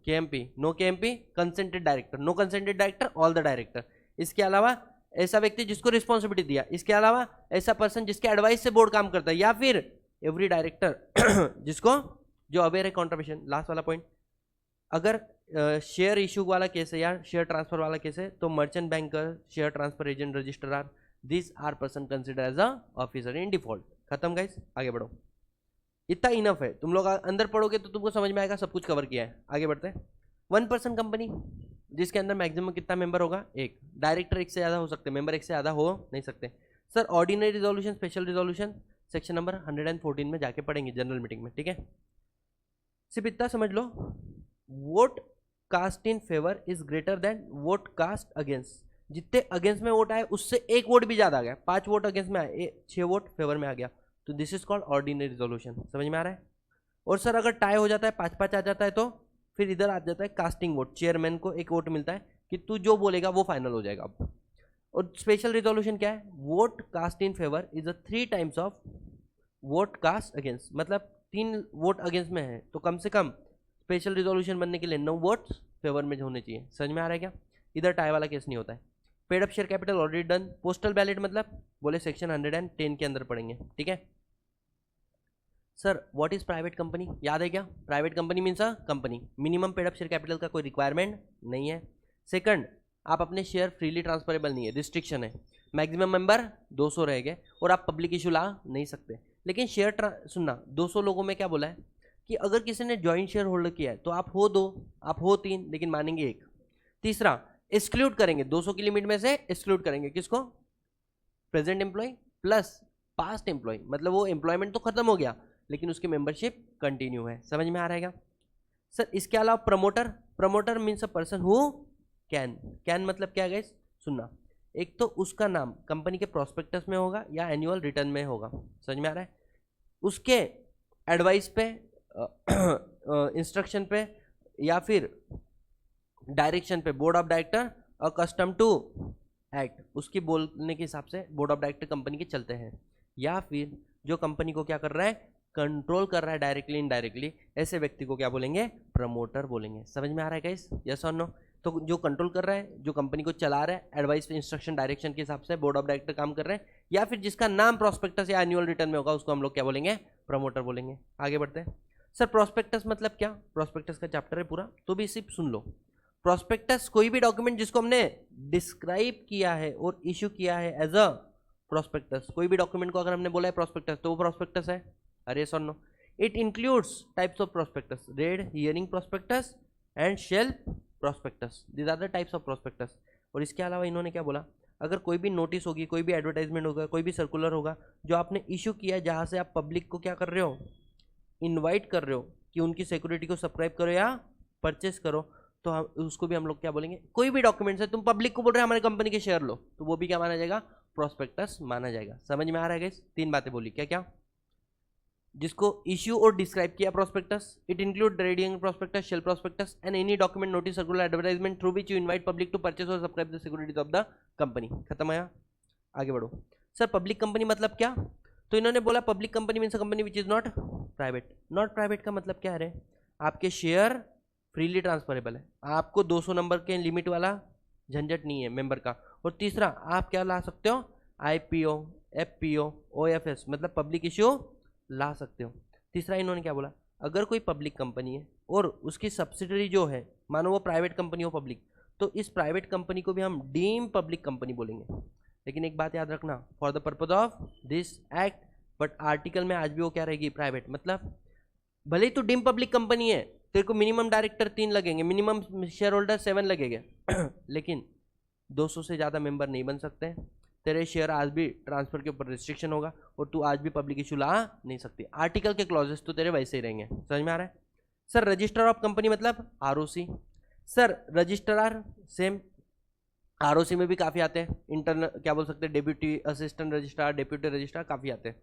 KMP, no KMP consented director, no consented director all the director. इसके अलावा ऐसा व्यक्ति जिसको रिस्पॉन्सिबिलिटी दिया, इसके अलावा ऐसा पर्सन जिसके एडवाइस से बोर्ड काम करता है, या फिर एवरी डायरेक्टर जिसको जो अवेयर है कॉन्ट्रीब्यूशन। लास्ट वाला पॉइंट, अगर शेयर इशू वाला केस है या शेयर ट्रांसफर वाला केस है तो merchant banker, share transfer agent, registrar, this are person consider as a officer in default. खत्म गाइस, आगे बढ़ो। इतना इनफ है, तुम लोग अंदर पढ़ोगे तो तुमको समझ में आएगा सब कुछ कवर किया है। आगे बढ़ते हैं। 1 पर्सन कंपनी जिसके अंदर मैक्सिमम कितना मेंबर होगा, एक। डायरेक्टर एक से ज़्यादा हो सकते, मेंबर एक से ज़्यादा हो नहीं सकते। Sir ordinary resolution, special resolution section number 114 में जाके पढ़ेंगे जनरल मीटिंग में, ठीक है। सिर्फ इतना समझ लो, vote cast in favour is greater than vote cast against. जितने अगेंस्ट में वोट आए उससे एक वोट भी ज्यादा आ गया, 5 वोट अगेंस्ट में आए, 6 वोट फेवर में आ गया, तो this is called ordinary resolution. समझ में आ रहा है। और सर अगर टाई हो जाता है, 5-5 आ जाता है, तो फिर इधर आ जाता है कास्टिंग वोट, चेयरमैन को एक वोट मिलता है कि तू जो बोलेगा वो फाइनल हो जाएगा अब। और स्पेशल रिजोल्यूशन क्या है, vote cast in favour is a 3 times of vote cast against, मतलब 3 वोट अगेंस्ट में है तो कम से कम स्पेशल रिजोल्यूशन बनने के लिए 9 वोट फेवर में होने चाहिए। समझ में आ रहा है क्या। इधर टाई वाला केस नहीं होता है। Paid up share capital already done. Postal ballot मतलब बोले सेक्शन 110 के अंदर पढ़ेंगे, ठीक है। Sir what is private company, याद है क्या, private company means a company, minimum paid up share capital का कोई रिक्वायरमेंट नहीं है। सेकंड, आप अपने शेयर फ्रीली ट्रांसफरेबल नहीं है, रिस्ट्रिक्शन है, मैक्सिमम मेंबर 200 रहेंगे और आप पब्लिक इशू ला नहीं सकते। लेकिन शेयर सुनना, 200 लोगों में क्या बोला है कि अगर किसी ने ज्वाइंट शेयर होल्डर किया है तो आप हो 2, आप हो 3, लेकिन मानेंगे 1। तीसरा, एक्सक्लूड करेंगे 200 की लिमिट में से, एक्सक्लूड करेंगे किसको, present employ plus past employ, मतलब वो एम्प्लॉयमेंट तो खत्म हो गया लेकिन उसकी मेंबरशिप कंटिन्यू है। समझ में आ रहेगा। सर इसके अलावा promoter, promoter means a person who can मतलब क्या है, सुनना, एक तो उसका नाम कंपनी के प्रोस्पेक्टस में होगा या एनुअल रिटर्न में होगा, समझ में आ रहा है, उसके एडवाइस पे, इंस्ट्रक्शन पे या फिर डायरेक्शन पे बोर्ड ऑफ डायरेक्टर और कस्टम टू एक्ट, उसकी बोलने के हिसाब से बोर्ड ऑफ डायरेक्टर कंपनी के चलते हैं, या फिर जो कंपनी को क्या कर रहा है, कंट्रोल कर रहा है डायरेक्टली इनडायरेक्टली, ऐसे व्यक्ति को क्या बोलेंगे, प्रमोटर बोलेंगे। समझ में आ रहा है गाइस, यस और नो। तो जो कंट्रोल कर रहा है, जो कंपनी को चला रहा है, एडवाइस इंस्ट्रक्शन डायरेक्शन के हिसाब से बोर्ड ऑफ डायरेक्टर काम कर रहे हैं, या फिर जिसका नाम प्रोस्पेक्टस या एनुअल रिटर्न में होगा उसको हम लोग क्या बोलेंगे, प्रमोटर बोलेंगे। आगे बढ़ते हैं। सर प्रोस्पेक्टस मतलब क्या, प्रोस्पेक्टस का चैप्टर है पूरा, तो भी सिर्फ सुन लो। प्रोस्पेक्टस कोई भी डॉक्यूमेंट जिसको हमने डिस्क्राइब किया है और इश्यू किया है एज अ प्रोस्पेक्टस, कोई भी डॉक्यूमेंट को अगर हमने बोला है प्रोस्पेक्टस तो वो प्रोस्पेक्टस है। अरे sir no, it includes types of prospectus, red herring prospectus and shelf prospectus, these are the types of prospectus. और इसके अलावा इन्होंने क्या बोला, अगर कोई भी नोटिस होगी, कोई भी एडवर्टाइजमेंट होगा, कोई भी सर्कुलर होगा जो आपने इशू किया है, जहाँ से आप पब्लिक को क्या कर रहे हो, इन्वाइट कर रहे हो कि उनकी सिक्योरिटी को सब्सक्राइब करो या परचेस करो, तो हम उसको भी हम लोग क्या बोलेंगे, कोई भी डॉक्यूमेंट्स है, तुम पब्लिक को बोल रहे हो हमारी कंपनी के शेयर लो, तो वो भी क्या माना जाएगा, प्रोस्पेक्टस माना जाएगा। समझ में आ रहा है गाइस, 3 बातें बोली, क्या क्या, जिसको इश्यू और डिस्क्राइब किया prospectus, it include red herring prospectus, shelf prospectus and any document, notice, circular, advertisement through which you invite public to purchase और subscribe the securities of the company. खत्म आया, आगे बढ़ो। सर पब्लिक कंपनी मतलब क्या, तो इन्होंने बोला public company means a company which is not private. Not private का मतलब क्या है, आपके शेयर फ्रीली ट्रांसफरेबल है, आपको 200 नंबर के लिमिट वाला झंझट नहीं है मेंबर का। और तीसरा, आप क्या ला सकते हो, आईपीओ, एफपीओ, ओएफएस मतलब पब्लिक इश्यू ला सकते हो। तीसरा इन्होंने क्या बोला, अगर कोई पब्लिक कंपनी है और उसकी सब्सिडरी जो है, मानो वो प्राइवेट कंपनी हो पब्लिक, तो इस प्राइवेट कंपनी को भी हम डीम पब्लिक कंपनी बोलेंगे। लेकिन एक बात याद रखना, for the purpose of this act, but article में आज भी वो क्या रहेगी, प्राइवेट। मतलब भले ही तो डीम पब्लिक कंपनी है, तेरे को मिनिमम डायरेक्टर 3 लगेंगे, मिनिमम शेयर होल्डर 7 लगेंगे, लेकिन 200 से ज़्यादा मेंबर नहीं बन सकते, तेरे शेयर आज भी ट्रांसफर के ऊपर रिस्ट्रिक्शन होगा और तू आज भी पब्लिक इशू ला नहीं सकती। आर्टिकल के क्लॉजेस तो तेरे वैसे ही रहेंगे। समझ में आ रहा है। सर रजिस्ट्रार ऑफ कंपनी मतलब ROC. Sir registrar same ROC में भी काफ़ी आते हैं, इंटरनल क्या बोल सकते हैं, deputy assistant registrar, deputy registrar काफ़ी आते हैं।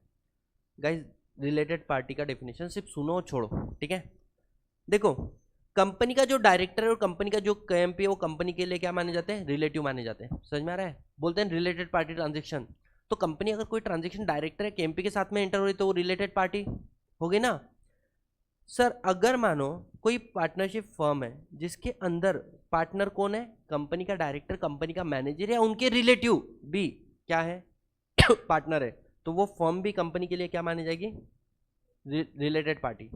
गाइज रिलेटेड पार्टी का डेफिनेशन सिर्फ सुनो छोड़ो, ठीक है। देखो कंपनी का जो डायरेक्टर है और कंपनी का जो केएमपी है वो कंपनी के लिए क्या माने जाते हैं, रिलेटिव माने जाते हैं। समझ में आ रहा है, बोलते हैं रिलेटेड पार्टी ट्रांजेक्शन। तो कंपनी अगर कोई ट्रांजेक्शन डायरेक्टर है केएमपी के साथ में एंटर हो रही तो वो रिलेटेड पार्टी हो गई ना। सर अगर मानो कोई पार्टनरशिप फर्म है जिसके अंदर पार्टनर कौन है, कंपनी का डायरेक्टर, कंपनी का मैनेजर या उनके रिलेटिव भी क्या है पार्टनर है, तो वो फर्म भी कंपनी के लिए क्या मानी जाएगी, रिलेटेड पार्टी।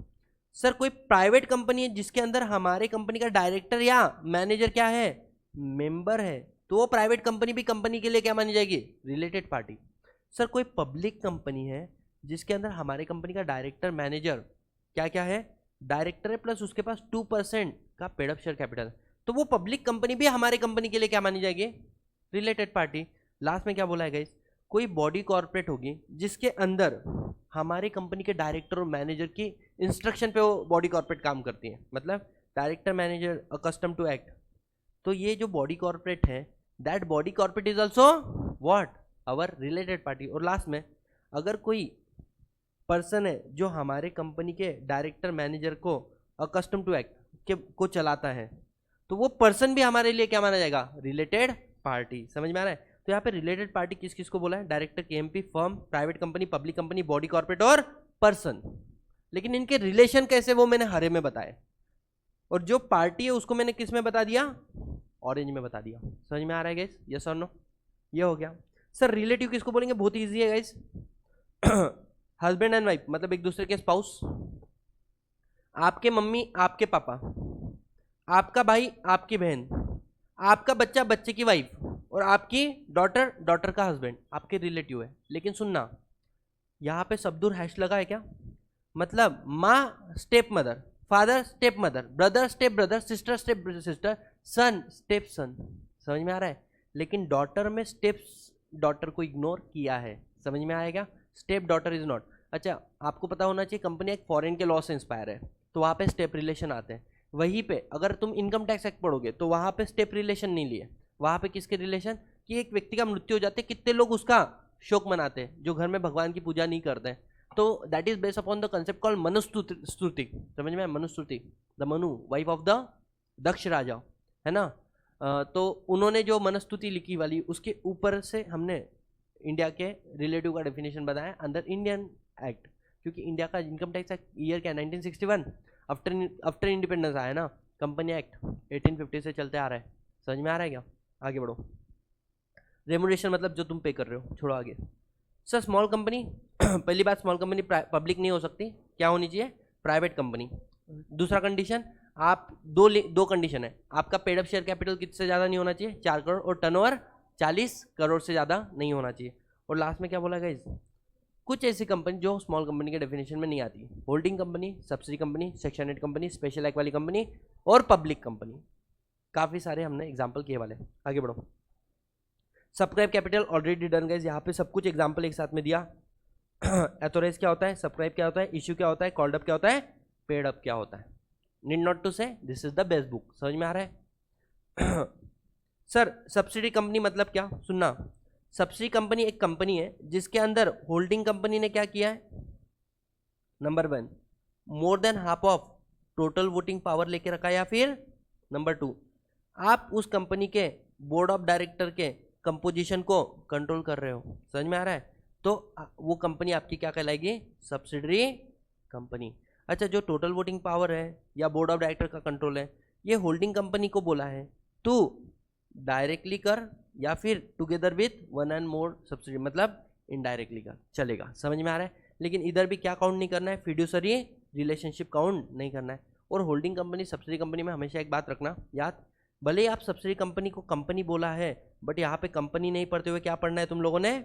सर कोई प्राइवेट कंपनी है जिसके अंदर हमारे कंपनी का डायरेक्टर या मैनेजर क्या है, मेंबर है, तो वो प्राइवेट कंपनी भी कंपनी के लिए क्या मानी जाएगी, रिलेटेड पार्टी। सर कोई पब्लिक कंपनी है जिसके अंदर हमारे कंपनी का डायरेक्टर मैनेजर क्या क्या है, डायरेक्टर है प्लस उसके पास 2% का पेड अप शेयर कैपिटल, तो वो पब्लिक कंपनी भी हमारे कंपनी के लिए क्या मानी जाएगी, रिलेटेड पार्टी। लास्ट में क्या बोला है गाइस, कोई बॉडी कॉर्पोरेट होगी जिसके अंदर हमारे कंपनी के डायरेक्टर और मैनेजर की इंस्ट्रक्शन पे वो बॉडी कॉर्पोरेट काम करती है, मतलब director manager accustom to act, तो ये जो बॉडी कॉर्पोरेट है that body corporate is also what, our related party. और लास्ट में अगर कोई पर्सन है जो हमारे कंपनी के डायरेक्टर मैनेजर को अकस्टम टू एक्ट के को चलाता है, तो वो पर्सन भी हमारे लिए क्या माना जाएगा, रिलेटेड पार्टी। समझ में आ रहा है, तो यहाँ पे रिलेटेड पार्टी किस किस को बोला है, director, KMP, firm, private company, public company, body corporate और पर्सन। लेकिन इनके रिलेशन कैसे वो मैंने हरे में बताए, और जो पार्टी है उसको मैंने किस में बता दिया, ऑरेंज में बता दिया। समझ में आ रहा है गाइस, यस और नो, ये हो गया। सर रिलेटिव किसको बोलेंगे, बहुत ईजी है गाइस हस्बैंड एंड वाइफ, मतलब एक दूसरे के स्पाउस, आपके मम्मी आपके पापा, आपका भाई आपकी बहन, आपका बच्चा बच्चे की वाइफ, और आपकी डॉटर डॉटर का हस्बैंड आपके रिलेटिव है। लेकिन सुनना, यहाँ पे शब्दूर हैश लगा है क्या, मतलब माँ step mother, father step mother, brother step brother, sister step sister, son step son. समझ में आ रहा है, लेकिन डॉटर में स्टेप डॉटर को इग्नोर किया है। समझ में आएगा, स्टेप डॉटर इज नॉट। अच्छा आपको पता होना चाहिए कंपनी एक फॉरेन के लॉ से इंस्पायर है, तो वहाँ पे स्टेप रिलेशन आते हैं। वहीं पे अगर तुम इनकम टैक्स एक्ट पढ़ोगे तो वहाँ पे स्टेप रिलेशन नहीं लिए, वहाँ पे किसके रिलेशन, कि एक व्यक्ति का मृत्यु हो जाते कितने लोग उसका शोक मनाते हैं जो घर में भगवान की पूजा नहीं करते हैं, तो that is based upon the concept called Manusmriti. समझ में, Manusmriti, the Manu wife of the Daksha raja है ना, तो उन्होंने जो मनुस्तुति लिखी वाली उसके ऊपर से हमने इंडिया के रिलेटिव का डेफिनेशन बताया अंदर इंडियन एक्ट, क्योंकि इंडिया का इनकम टैक्स एक्ट ईयर क्या 1961, आफ्टर इंडिपेंडेंस आया ना, कंपनी एक्ट 1850 से चलते आ रहा है। समझ में आ रहा है क्या, आगे बढ़ो। रेमुनेशन मतलब जो तुम पे कर रहे हो, छोड़ो आगे। सर स्मॉल कंपनी पहली बात, स्मॉल कंपनी पब्लिक नहीं हो सकती, क्या होनी चाहिए, प्राइवेट कंपनी। दूसरा कंडीशन, आप दो कंडीशन है, आपका पेड अप शेयर कैपिटल किससे ज़्यादा नहीं होना चाहिए, 4 करोड़, और टर्नओवर 40 करोड़ से ज़्यादा नहीं होना चाहिए। और लास्ट में क्या बोला गाइस, कुछ ऐसी कंपनी जो स्मॉल कंपनी के डेफिनेशन में नहीं आती, holding company, subsidy company, section 8 company, special act वाली कंपनी और पब्लिक कंपनी। काफ़ी सारे हमने एग्जाम्पल किए वाले। आगे बढ़ो। Subscribe capital already done guys, यहाँ पे सब कुछ एग्जाम्पल एक साथ में दिया। एथोराइज क्या होता है, सब्सक्राइब क्या होता है, इश्यू क्या होता है, कॉल्ड अप क्या होता है, पेड अप क्या होता है। नीड नॉट टू से this is the best book. समझ में आ रहा है सर सब्सिडी कंपनी मतलब क्या, सुनना, सब्सिडी कंपनी एक कंपनी है जिसके अंदर होल्डिंग कंपनी ने क्या किया है, number 1 more than half of total voting power लेके रखा है, या फिर नंबर 2 आप उस कंपनी के बोर्ड ऑफ डायरेक्टर के कंपोजिशन को कंट्रोल कर रहे हो। समझ में आ रहा है, तो वो कंपनी आपकी क्या कहलाएगी, सब्सिडरी कंपनी। अच्छा जो टोटल वोटिंग पावर है या बोर्ड ऑफ डायरेक्टर का कंट्रोल है, ये होल्डिंग कंपनी को बोला है तू डायरेक्टली कर या फिर together with 1 and more subsidy, मतलब इनडायरेक्टली कर, चलेगा। समझ में आ रहा है, लेकिन इधर भी क्या काउंट नहीं करना है, फिड्यूसरी रिलेशनशिप काउंट नहीं करना है। और होल्डिंग कंपनी सब्सिडी कंपनी में हमेशा एक बात रखना याद, भले ही आप सब्सिडी कंपनी को कंपनी बोला है, बट यहाँ पे कंपनी नहीं पढ़ते हुए क्या पढ़ना है तुम लोगों ने,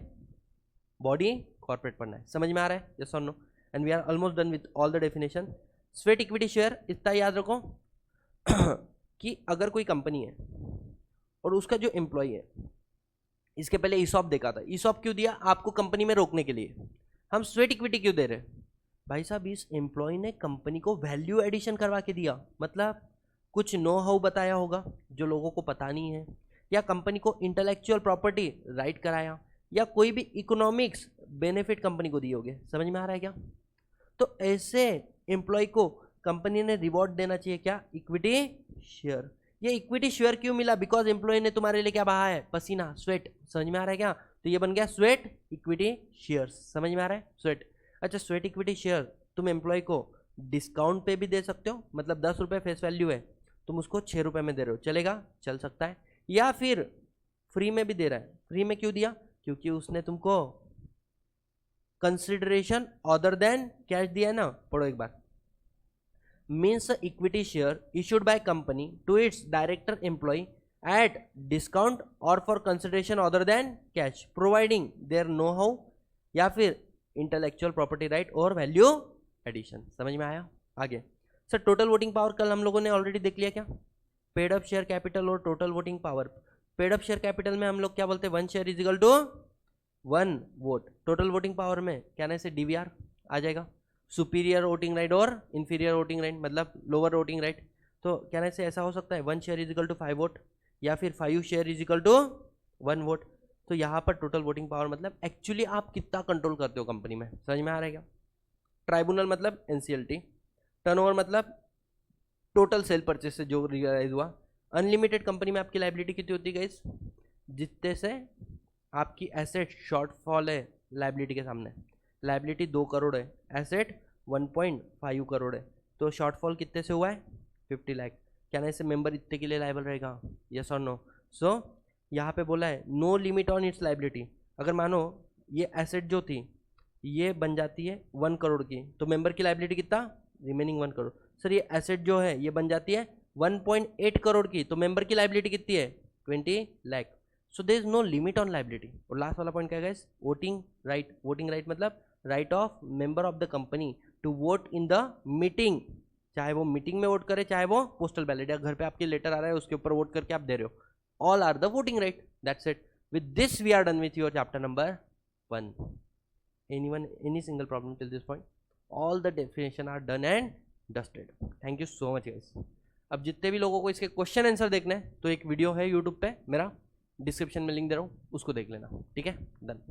बॉडी कॉर्पोरेट पढ़ना है। समझ में आ रहा है, यस और no, and we are almost done with all the definition. Sweat equity share इतना याद रखो कि अगर कोई कंपनी है और उसका जो एम्प्लॉय है, इसके पहले ईसॉप देखा था, ईसॉप क्यों दिया, आपको कंपनी में रोकने के लिए। हम स्वेट इक्विटी क्यों दे रहे, भाई साहब इस एम्प्लॉय ने कंपनी को वैल्यू एडिशन करवा के दिया, मतलब कुछ नो हाउ बताया होगा जो लोगों को पता नहीं है, या कंपनी को इंटेलेक्चुअल प्रॉपर्टी राइट कराया, या कोई भी इकोनॉमिक्स बेनिफिट कंपनी को दिए होगे। समझ में आ रहा है क्या, तो ऐसे एम्प्लॉय को कंपनी ने रिवॉर्ड देना चाहिए क्या, इक्विटी शेयर। ये इक्विटी शेयर क्यों मिला, बिकॉज एम्प्लॉय ने तुम्हारे लिए क्या बहा है, पसीना, स्वेट। समझ में आ रहा है क्या, तो ये बन गया स्वेट इक्विटी शेयर। समझ में आ रहा है, स्वेट। अच्छा, स्वेट इक्विटी शेयर तुम एम्प्लॉय को डिस्काउंट पे भी दे सकते हो, मतलब 10 रुपये फेस वैल्यू है, तुम उसको 6 रुपये में दे रहे हो, चलेगा, चल सकता है। या फिर फ्री में भी दे रहा है। फ्री में क्यों दिया, क्योंकि उसने तुमको कंसिडरेशन अदर देन कैश दिया है ना। पढ़ो एक बार। Means equity share issued by company to its director employ at discount और for consideration other than cash, providing their know how या फिर इंटेलेक्चुअल प्रॉपर्टी राइट और वैल्यू एडिशन। समझ में आया। आगे सर, टोटल वोटिंग पावर कल हम लोगों ने ऑलरेडी देख लिया क्या, पेड अप शेयर कैपिटल और total voting power. Paid up share capital में हम लोग क्या बोलते हैं, 1 share is equal to 1 vote. Total voting power में कहने से डीवीआर आ जाएगा, सुपीरियर वोटिंग राइट और इंफीरियर वोटिंग राइट, मतलब लोअर वोटिंग राइट। तो कहने से ऐसा हो सकता है 1 share is equal to 5 vote या फिर 5 share is equal to 1 vote. तो यहाँ पर टोटल वोटिंग पावर मतलब एक्चुअली आप कितना कंट्रोल करते हो कंपनी में। समझ में आ रहा है क्या। ट्राइब्यूनल मतलब एनसीएलटी, टर्नओवर मतलब टोटल सेल परचेस से जो रियलाइज हुआ। अनलिमिटेड कंपनी में आपकी लाइबिलिटी कितनी होती है गाइस, जितने से आपकी एसेट शॉर्टफॉल है लाइबिलिटी के सामने। लाइबिलिटी 2 करोड़ है, एसेट 1.5 करोड़ है, तो शॉर्टफॉल कितने से हुआ है, 50 लाख। कहने से मेंबर इतने के लिए लाइबल रहेगा, यस और नो। सो यहाँ पे बोला है no limit on its liability. अगर मानो ये एसेट जो थी ये बन जाती है 1 करोड़ की, तो मेंबर की लाइबिलिटी कितना, रिमेनिंग 1 करोड़। सर ये एसेट जो है ये बन जाती है 1.8 करोड़ की, तो मेंबर की लाइबिलिटी कितनी है, 20 lakh. So there is no limit on liability. और लास्ट वाला पॉइंट क्या है guys, voting right. Voting right मतलब right of member of the company to vote in the meeting, चाहे वो मीटिंग में वोट करे, चाहे वो पोस्टल बैलेट या घर पे आपके लेटर आ रहा है उसके ऊपर वोट करके आप दे रहे हो। All are the voting right. That's it. With this we are done with your chapter number 1। anyone any single problem till this point, all the definition are done and dusted. thank you so much guys। अब जितने भी लोगों को इसके question answer देखने हैं तो एक वीडियो है यूट्यूब पे मेरा, डिस्क्रिप्शन में लिंक दे रहा हूँ, उसको देख लेना, ठीक है, डन।